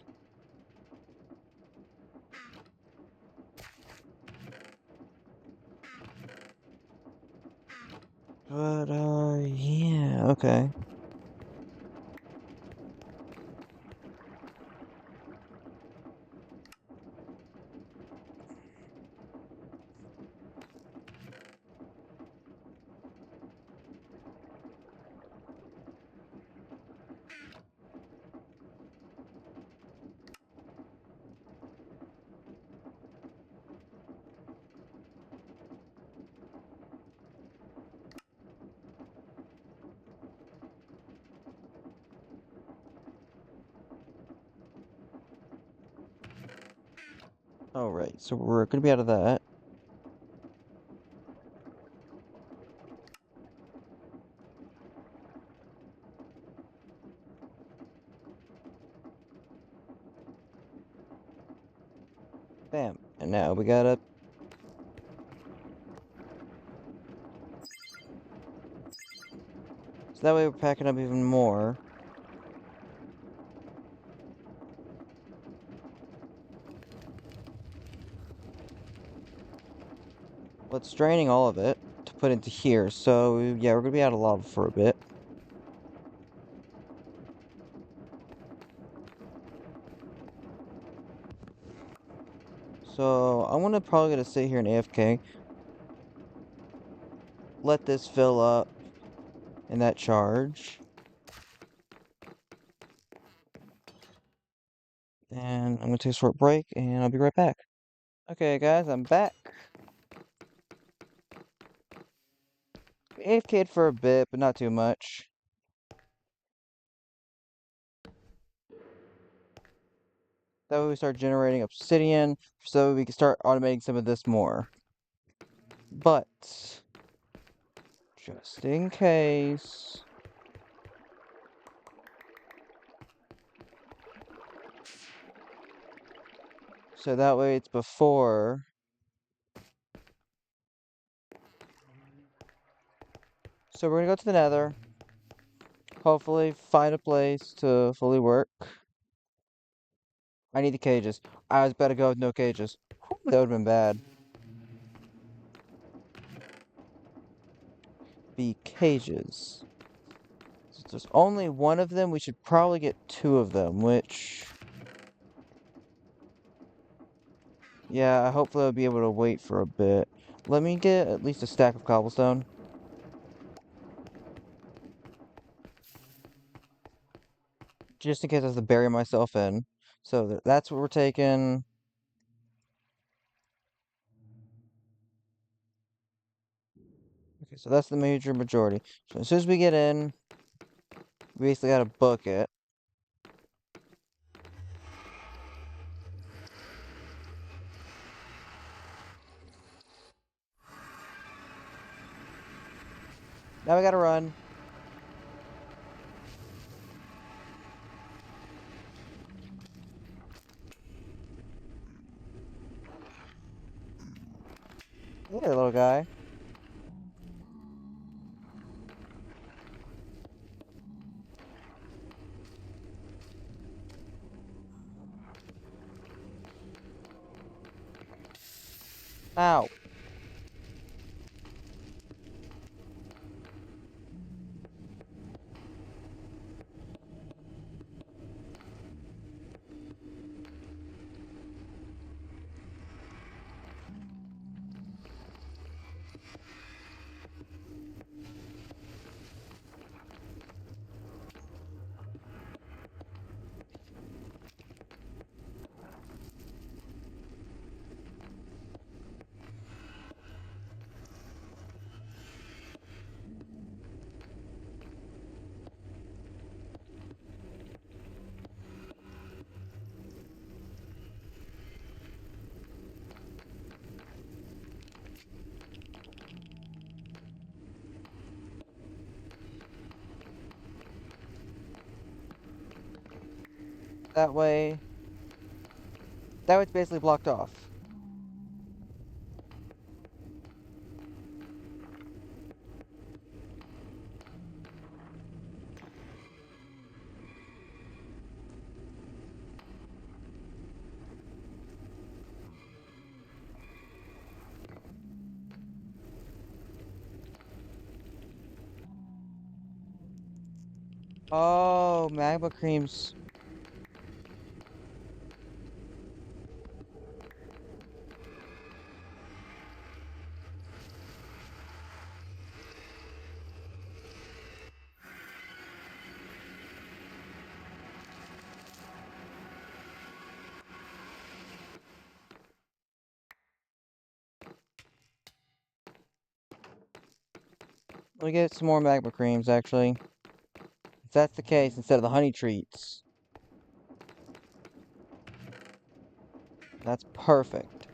But, yeah, okay. Alright, so we're gonna be out of that. Bam. And now we gotta... So that way we're packing up even more. Well, it's draining all of it to put into here, so yeah, we're gonna be out of lava for a bit. So I'm probably gonna sit here and AFK. Let this fill up in that charge. And I'm gonna take a short break and I'll be right back. Okay guys, I'm back. AFK'd for a bit, but not too much. That way we start generating obsidian, so we can start automating some of this more. But, just in case... So that way it's before... So we're gonna go to the nether. Hopefully find a place to fully work. I need the cages. I was about to go with no cages. Whew, that would've been bad. Be cages. Since there's only one of them, we should probably get two of them, which... Yeah, hopefully I'll be able to wait for a bit. Let me get at least a stack of cobblestone. Just in case I have to bury myself in. So that's what we're taking. Okay, so that's the majority. So as soon as we get in, we basically gotta book it. Now we gotta run. Hey there, little guy. Ow. That way... That way it's basically blocked off. Oh, magma creams. Let me get some more magma creams, actually. If that's the case, instead of the honey treats. That's perfect.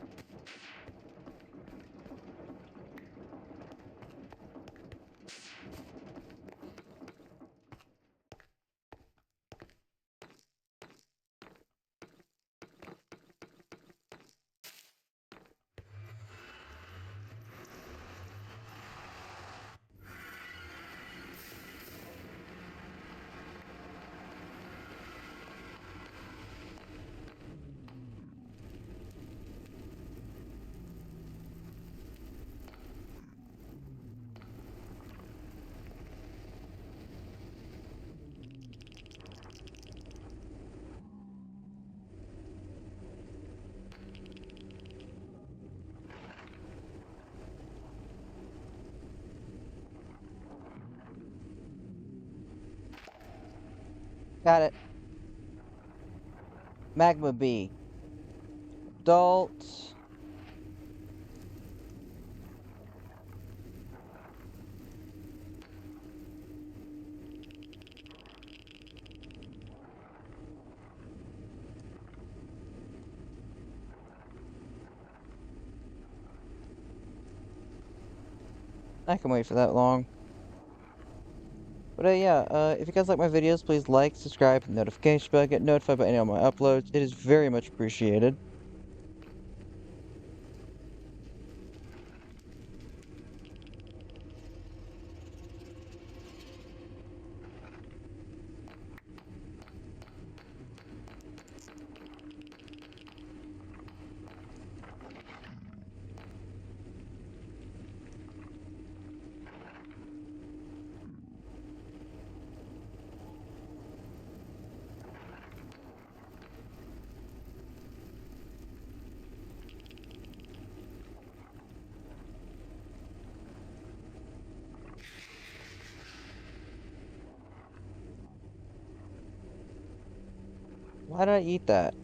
Got it. Magma B. Adult. I can wait for that long. But yeah, if you guys like my videos, please like, subscribe, and notification bell. Get notified by any of my uploads. It is very much appreciated. Why did I eat that?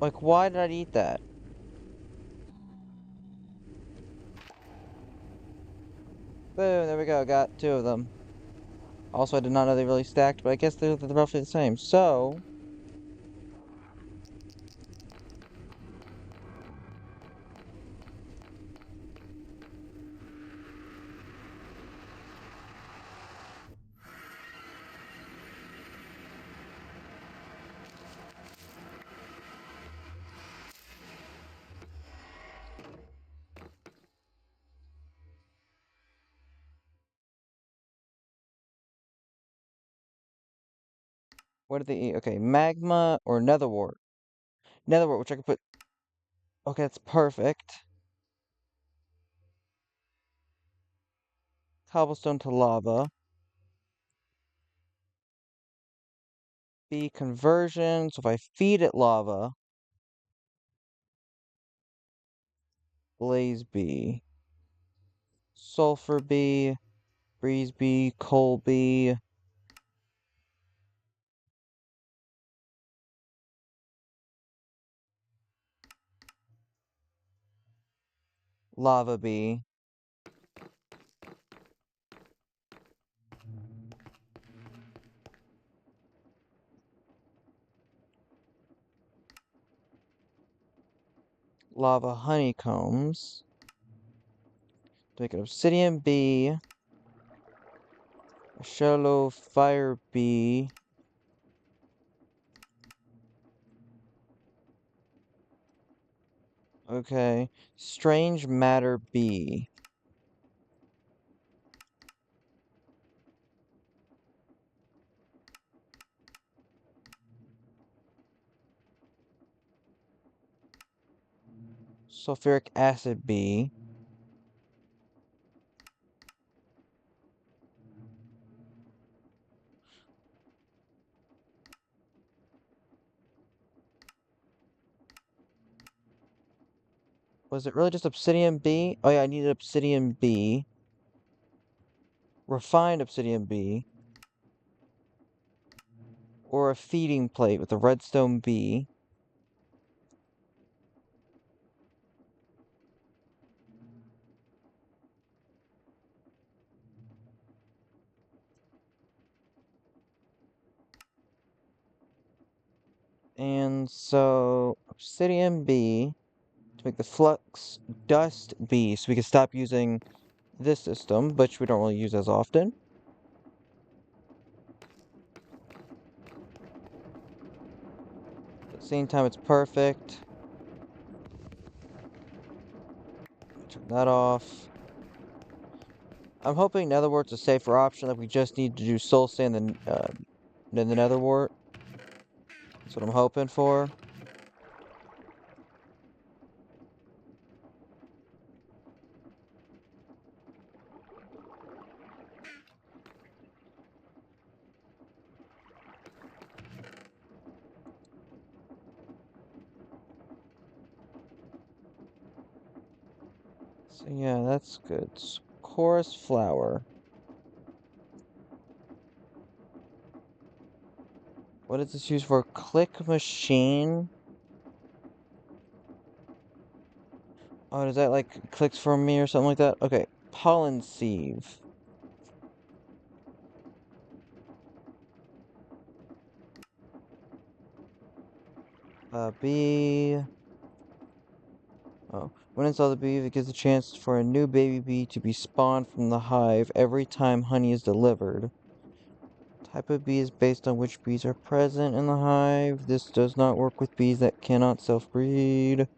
Like, why did I eat that? Boom, there we go. Got two of them. Also, I did not know they really stacked, but I guess they're roughly the same. So, what did they eat? Okay, magma or netherwort. Netherwort, which I could put... Okay, that's perfect. Cobblestone to lava. B conversion, so if I feed it lava, blaze B, sulfur B, breeze B, coal B, lava B, lava honeycombs, make it obsidian B, shallow fire B, Okay. Strange matter B. Sulfuric acid B. Was it really just obsidian B? Oh yeah, I needed obsidian B. Refined obsidian B. Or a feeding plate with a redstone B. And so obsidian B to make the flux dust B so we can stop using this system, which we don't really use as often. At the same time, it's perfect. Turn that off. I'm hoping Netherwart's a safer option, that we just need to do soul sand than the Netherwart. That's what I'm hoping for. So yeah, that's good. Chorus flower. What is this used for? Click machine? Oh, does that like clicks for me or something like that? Okay. Pollen sieve. Bee. Oh. When inside the bee, it gives a chance for a new baby bee to be spawned from the hive every time honey is delivered. Type of bee is based on which bees are present in the hive. This does not work with bees that cannot self-breed.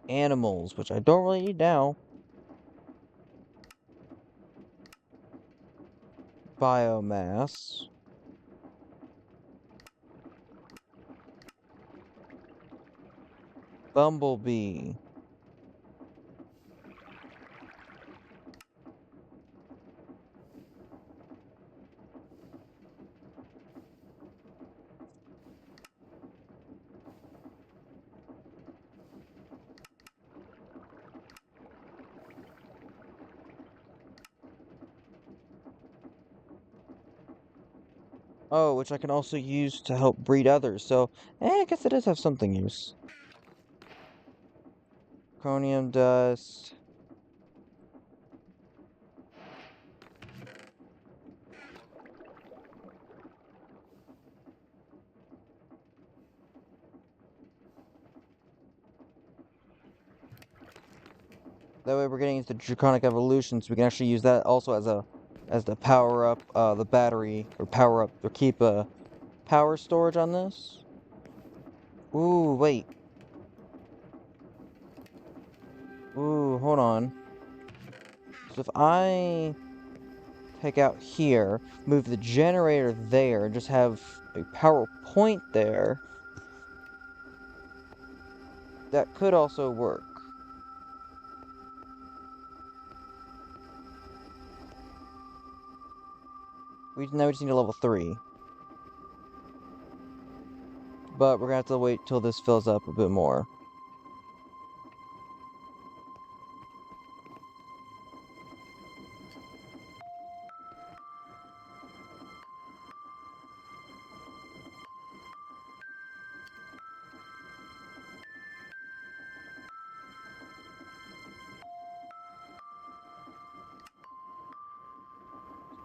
Animals, which I don't really need now. Biomass. Bumblebee. Oh, which I can also use to help breed others. So, I guess it does have something use. Chromium dust. That way we're getting into Draconic Evolution, so we can actually use that also as the power up the battery, or power up or keep a power storage on this. Ooh, wait. Ooh, hold on. So if I take out here, move the generator there, and just have a power point there, that could also work. Now we just need a level 3. But we're gonna have to wait till this fills up a bit more.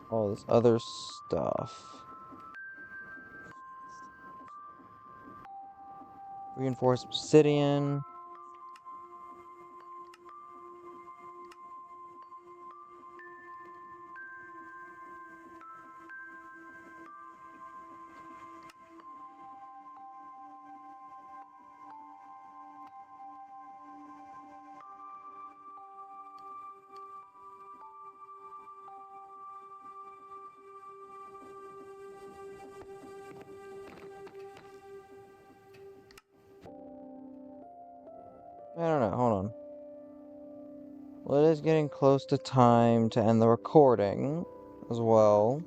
All this other stuff. Reinforced obsidian. I don't know, hold on. Well, it is getting close to time to end the recording as well.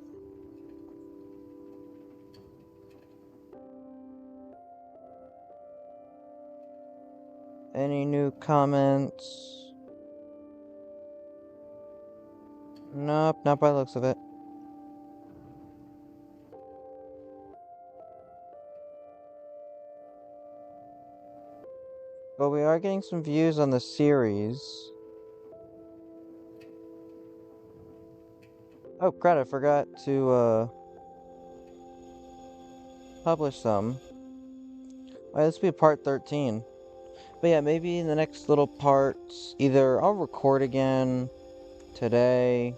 Any new comments? Nope, not by the looks of it. But we are getting some views on the series. Oh, crap, I forgot to, publish some. Alright, this will be part 13. But yeah, maybe in the next little parts, either I'll record again today,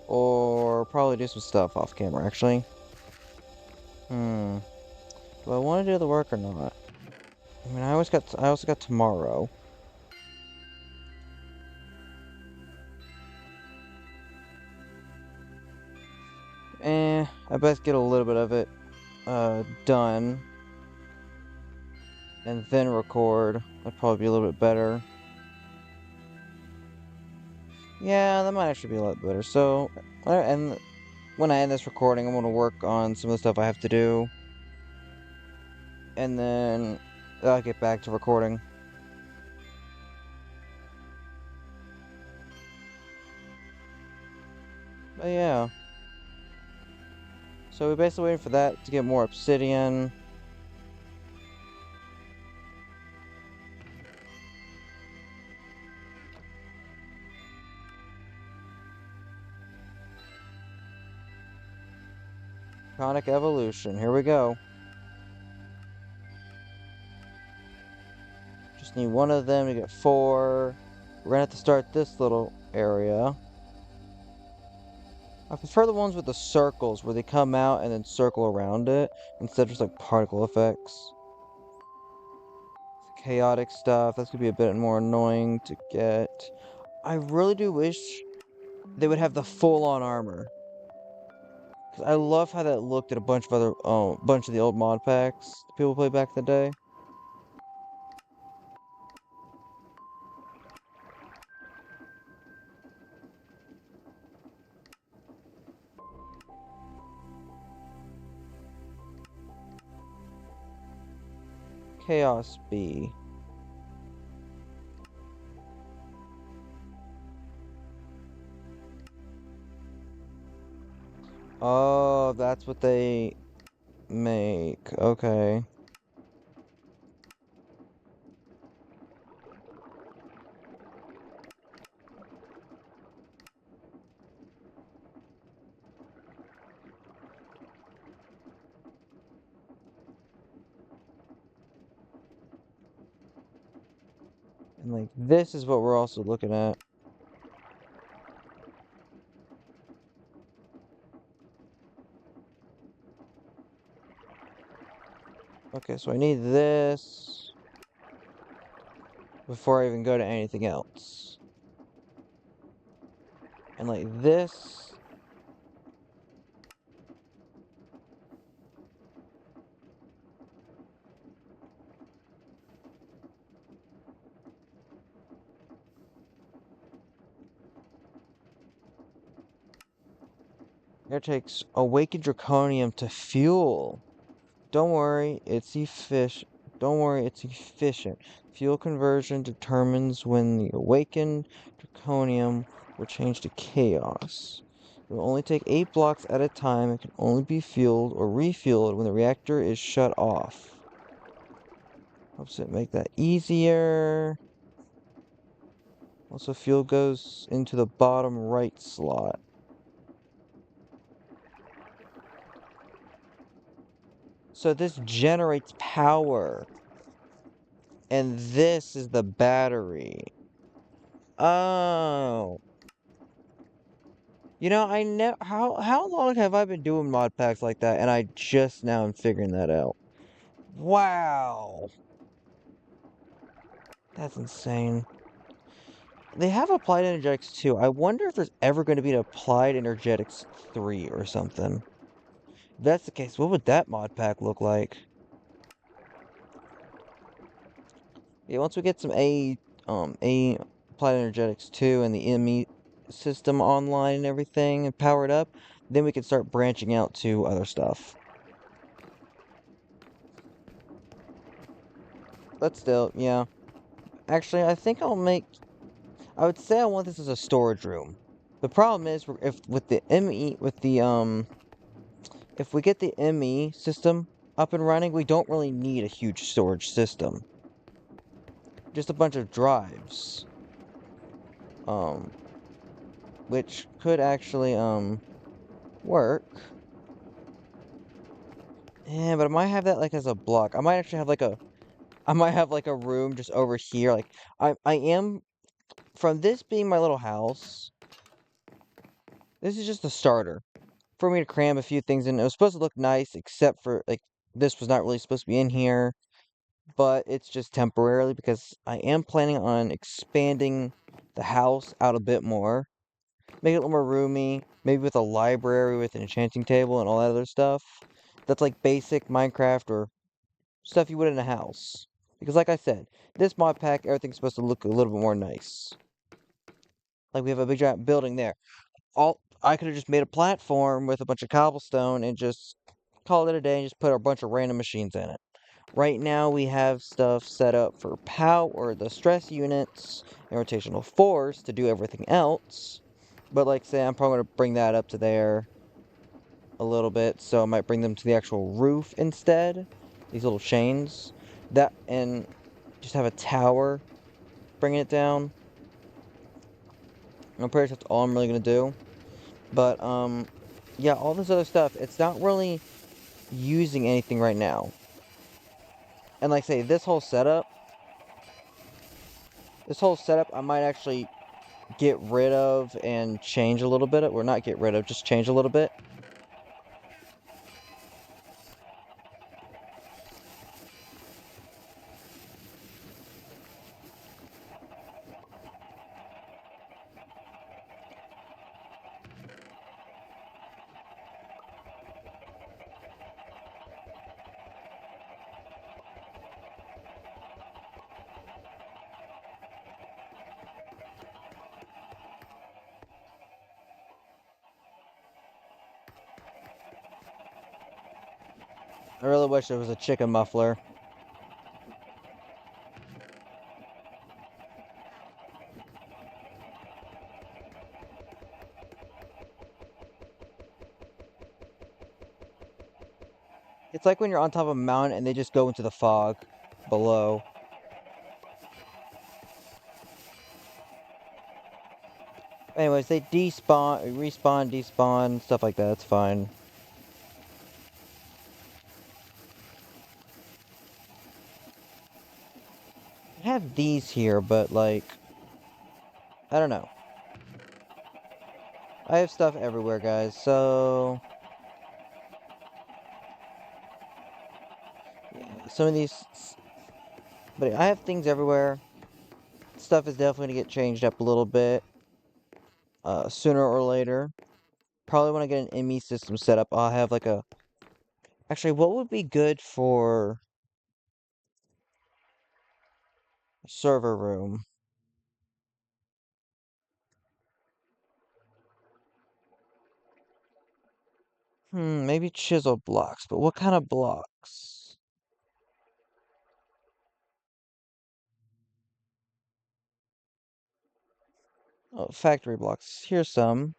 or probably do some stuff off camera, actually. Do I want to do the work or not? I mean, I also got tomorrow. I best get a little bit of it, done. And then record. That'd probably be a little bit better. Yeah, that might actually be a lot better. So, and when I end this recording, I'm gonna work on some of the stuff I have to do. And then I'll get back to recording. But yeah. So we're basically waiting for that to get more obsidian. Conic evolution. Here we go. Just need one of them to get 4. We're gonna have to start this little area. I prefer the ones with the circles where they come out and then circle around it instead of just like particle effects. Chaotic stuff, that's gonna be a bit more annoying to get. I really do wish they would have the full-on armor. Cause I love how that looked at a bunch of bunch of the old mod packs that people played back in the day. Chaos B. Oh, that's what they make. Okay. And like this is what we're also looking at. Okay, so I need this before I even go to anything else. And like this. It takes awakened draconium to fuel. Don't worry, it's efficient. Don't worry, it's efficient. Fuel conversion determines when the awakened draconium will change to chaos. It will only take 8 blocks at a time. It can only be fueled or refueled when the reactor is shut off. Helps it make that easier. Also, fuel goes into the bottom right slot. So this generates power. And this is the battery. Oh. You know, I know how long have I been doing mod packs like that, and I just now am figuring that out. Wow. That's insane. They have Applied Energetics 2. I wonder if there's ever going to be an Applied Energetics 3 or something. If that's the case, what would that mod pack look like? Yeah, once we get some A Applied Energetics 2 and the ME system online and everything and powered up, then we can start branching out to other stuff. But still, yeah. Actually, I think I would say I want this as a storage room. The problem is, if with the ME, if we get the ME system up and running, we don't really need a huge storage system. Just a bunch of drives. Um, which could actually, work. Yeah, but I might have that like as a block. I might actually have I might have like a room just over here. Like I am from this being my little house. This is just a starter for me to cram a few things in. It was supposed to look nice, except for like this was not really supposed to be in here, but it's just temporarily because I am planning on expanding the house out a bit more, make it a little more roomy, maybe with a library with an enchanting table and all that other stuff. That's like basic Minecraft or stuff you would in a house. Because like I said, this mod pack, everything's supposed to look a little bit more nice. Like we have a big giant building there. All I could have just made a platform with a bunch of cobblestone and just call it a day and just put a bunch of random machines in it. Right now we have stuff set up for power or the stress units and rotational force to do everything else. But like say I'm probably gonna bring that up to there a little bit, so I might bring them to the actual roof instead. These little chains. That and just have a tower bringing it down. I'm pretty sure that's all I'm really gonna do. But yeah, all this other stuff, it's not really using anything right now. And like I say, this whole setup, I might actually get rid of and change a little bit. Or not get rid of, just change a little bit. I really wish there was a chicken muffler. It's like when you're on top of a mountain and they just go into the fog below. Anyways, they despawn, respawn, despawn, stuff like that. It's fine. I have these here, but like, I don't know. I have stuff everywhere, guys. So some of these, but I have things everywhere. Stuff is definitely gonna get changed up a little bit. Sooner or later. Probably when I get an ME system set up, I'll have like a. Actually, what would be good for a server room? Maybe chisel blocks, but what kind of blocks? Oh, factory blocks. Here's some.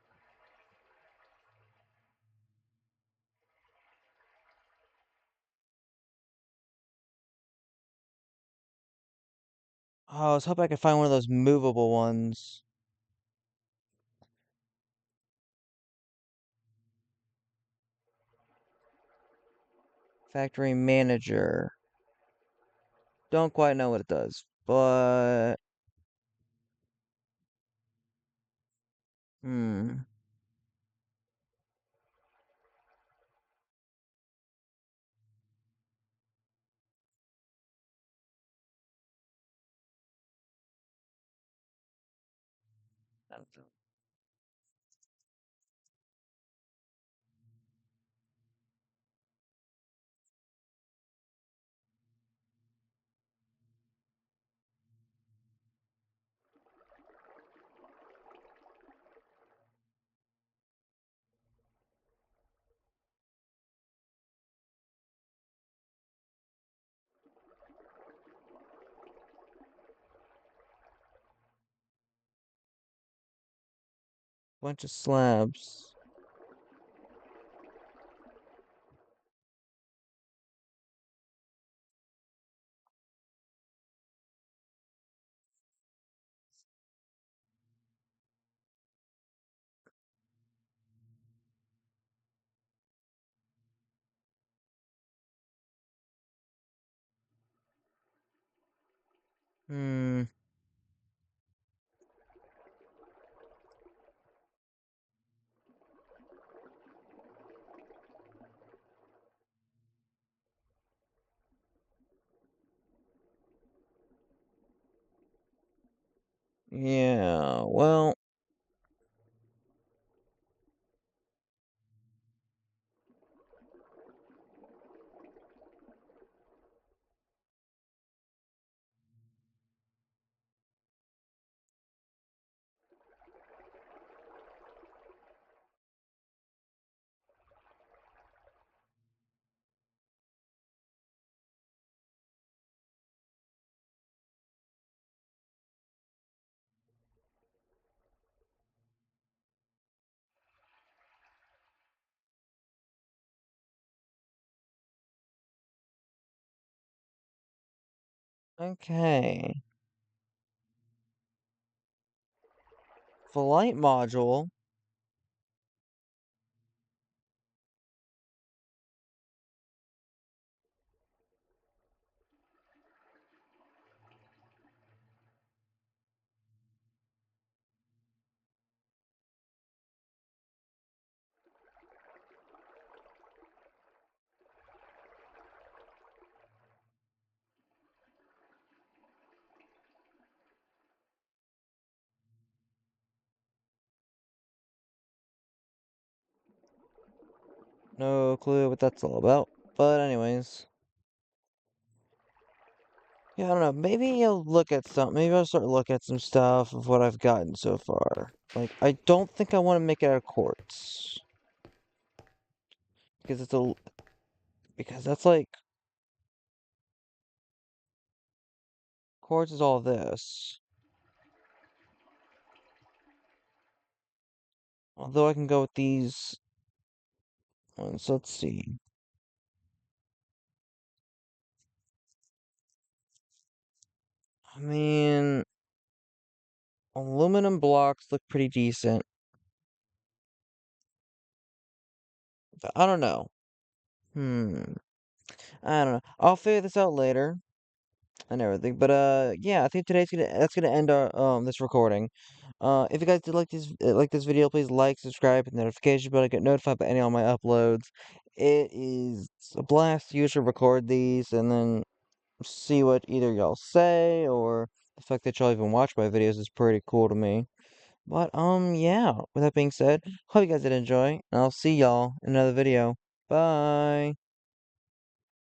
Oh, I was hoping I could find one of those movable ones. Factory manager. Don't quite know what it does, but hmm. Bunch of slabs. Hmm. Yeah, well, okay. Flight module. No clue what that's all about. But anyways. Yeah, I don't know. Maybe I'll look at some. Maybe I'll start looking at some stuff of what I've gotten so far. Like, I don't think I want to make it out of quartz because because that's like quartz is all this. Although I can go with these ones. Let's see. I mean, aluminum blocks look pretty decent. But I don't know. Hmm. I don't know. I'll figure this out later and everything. But yeah, I think that's gonna end our this recording. If you guys did like this video, please like, subscribe, and notification bell to get notified by any of my uploads. It is a blast to usually record these and then see what either y'all say or the fact that y'all even watch my videos is pretty cool to me. But yeah, with that being said, hope you guys did enjoy, and I'll see y'all in another video. Bye.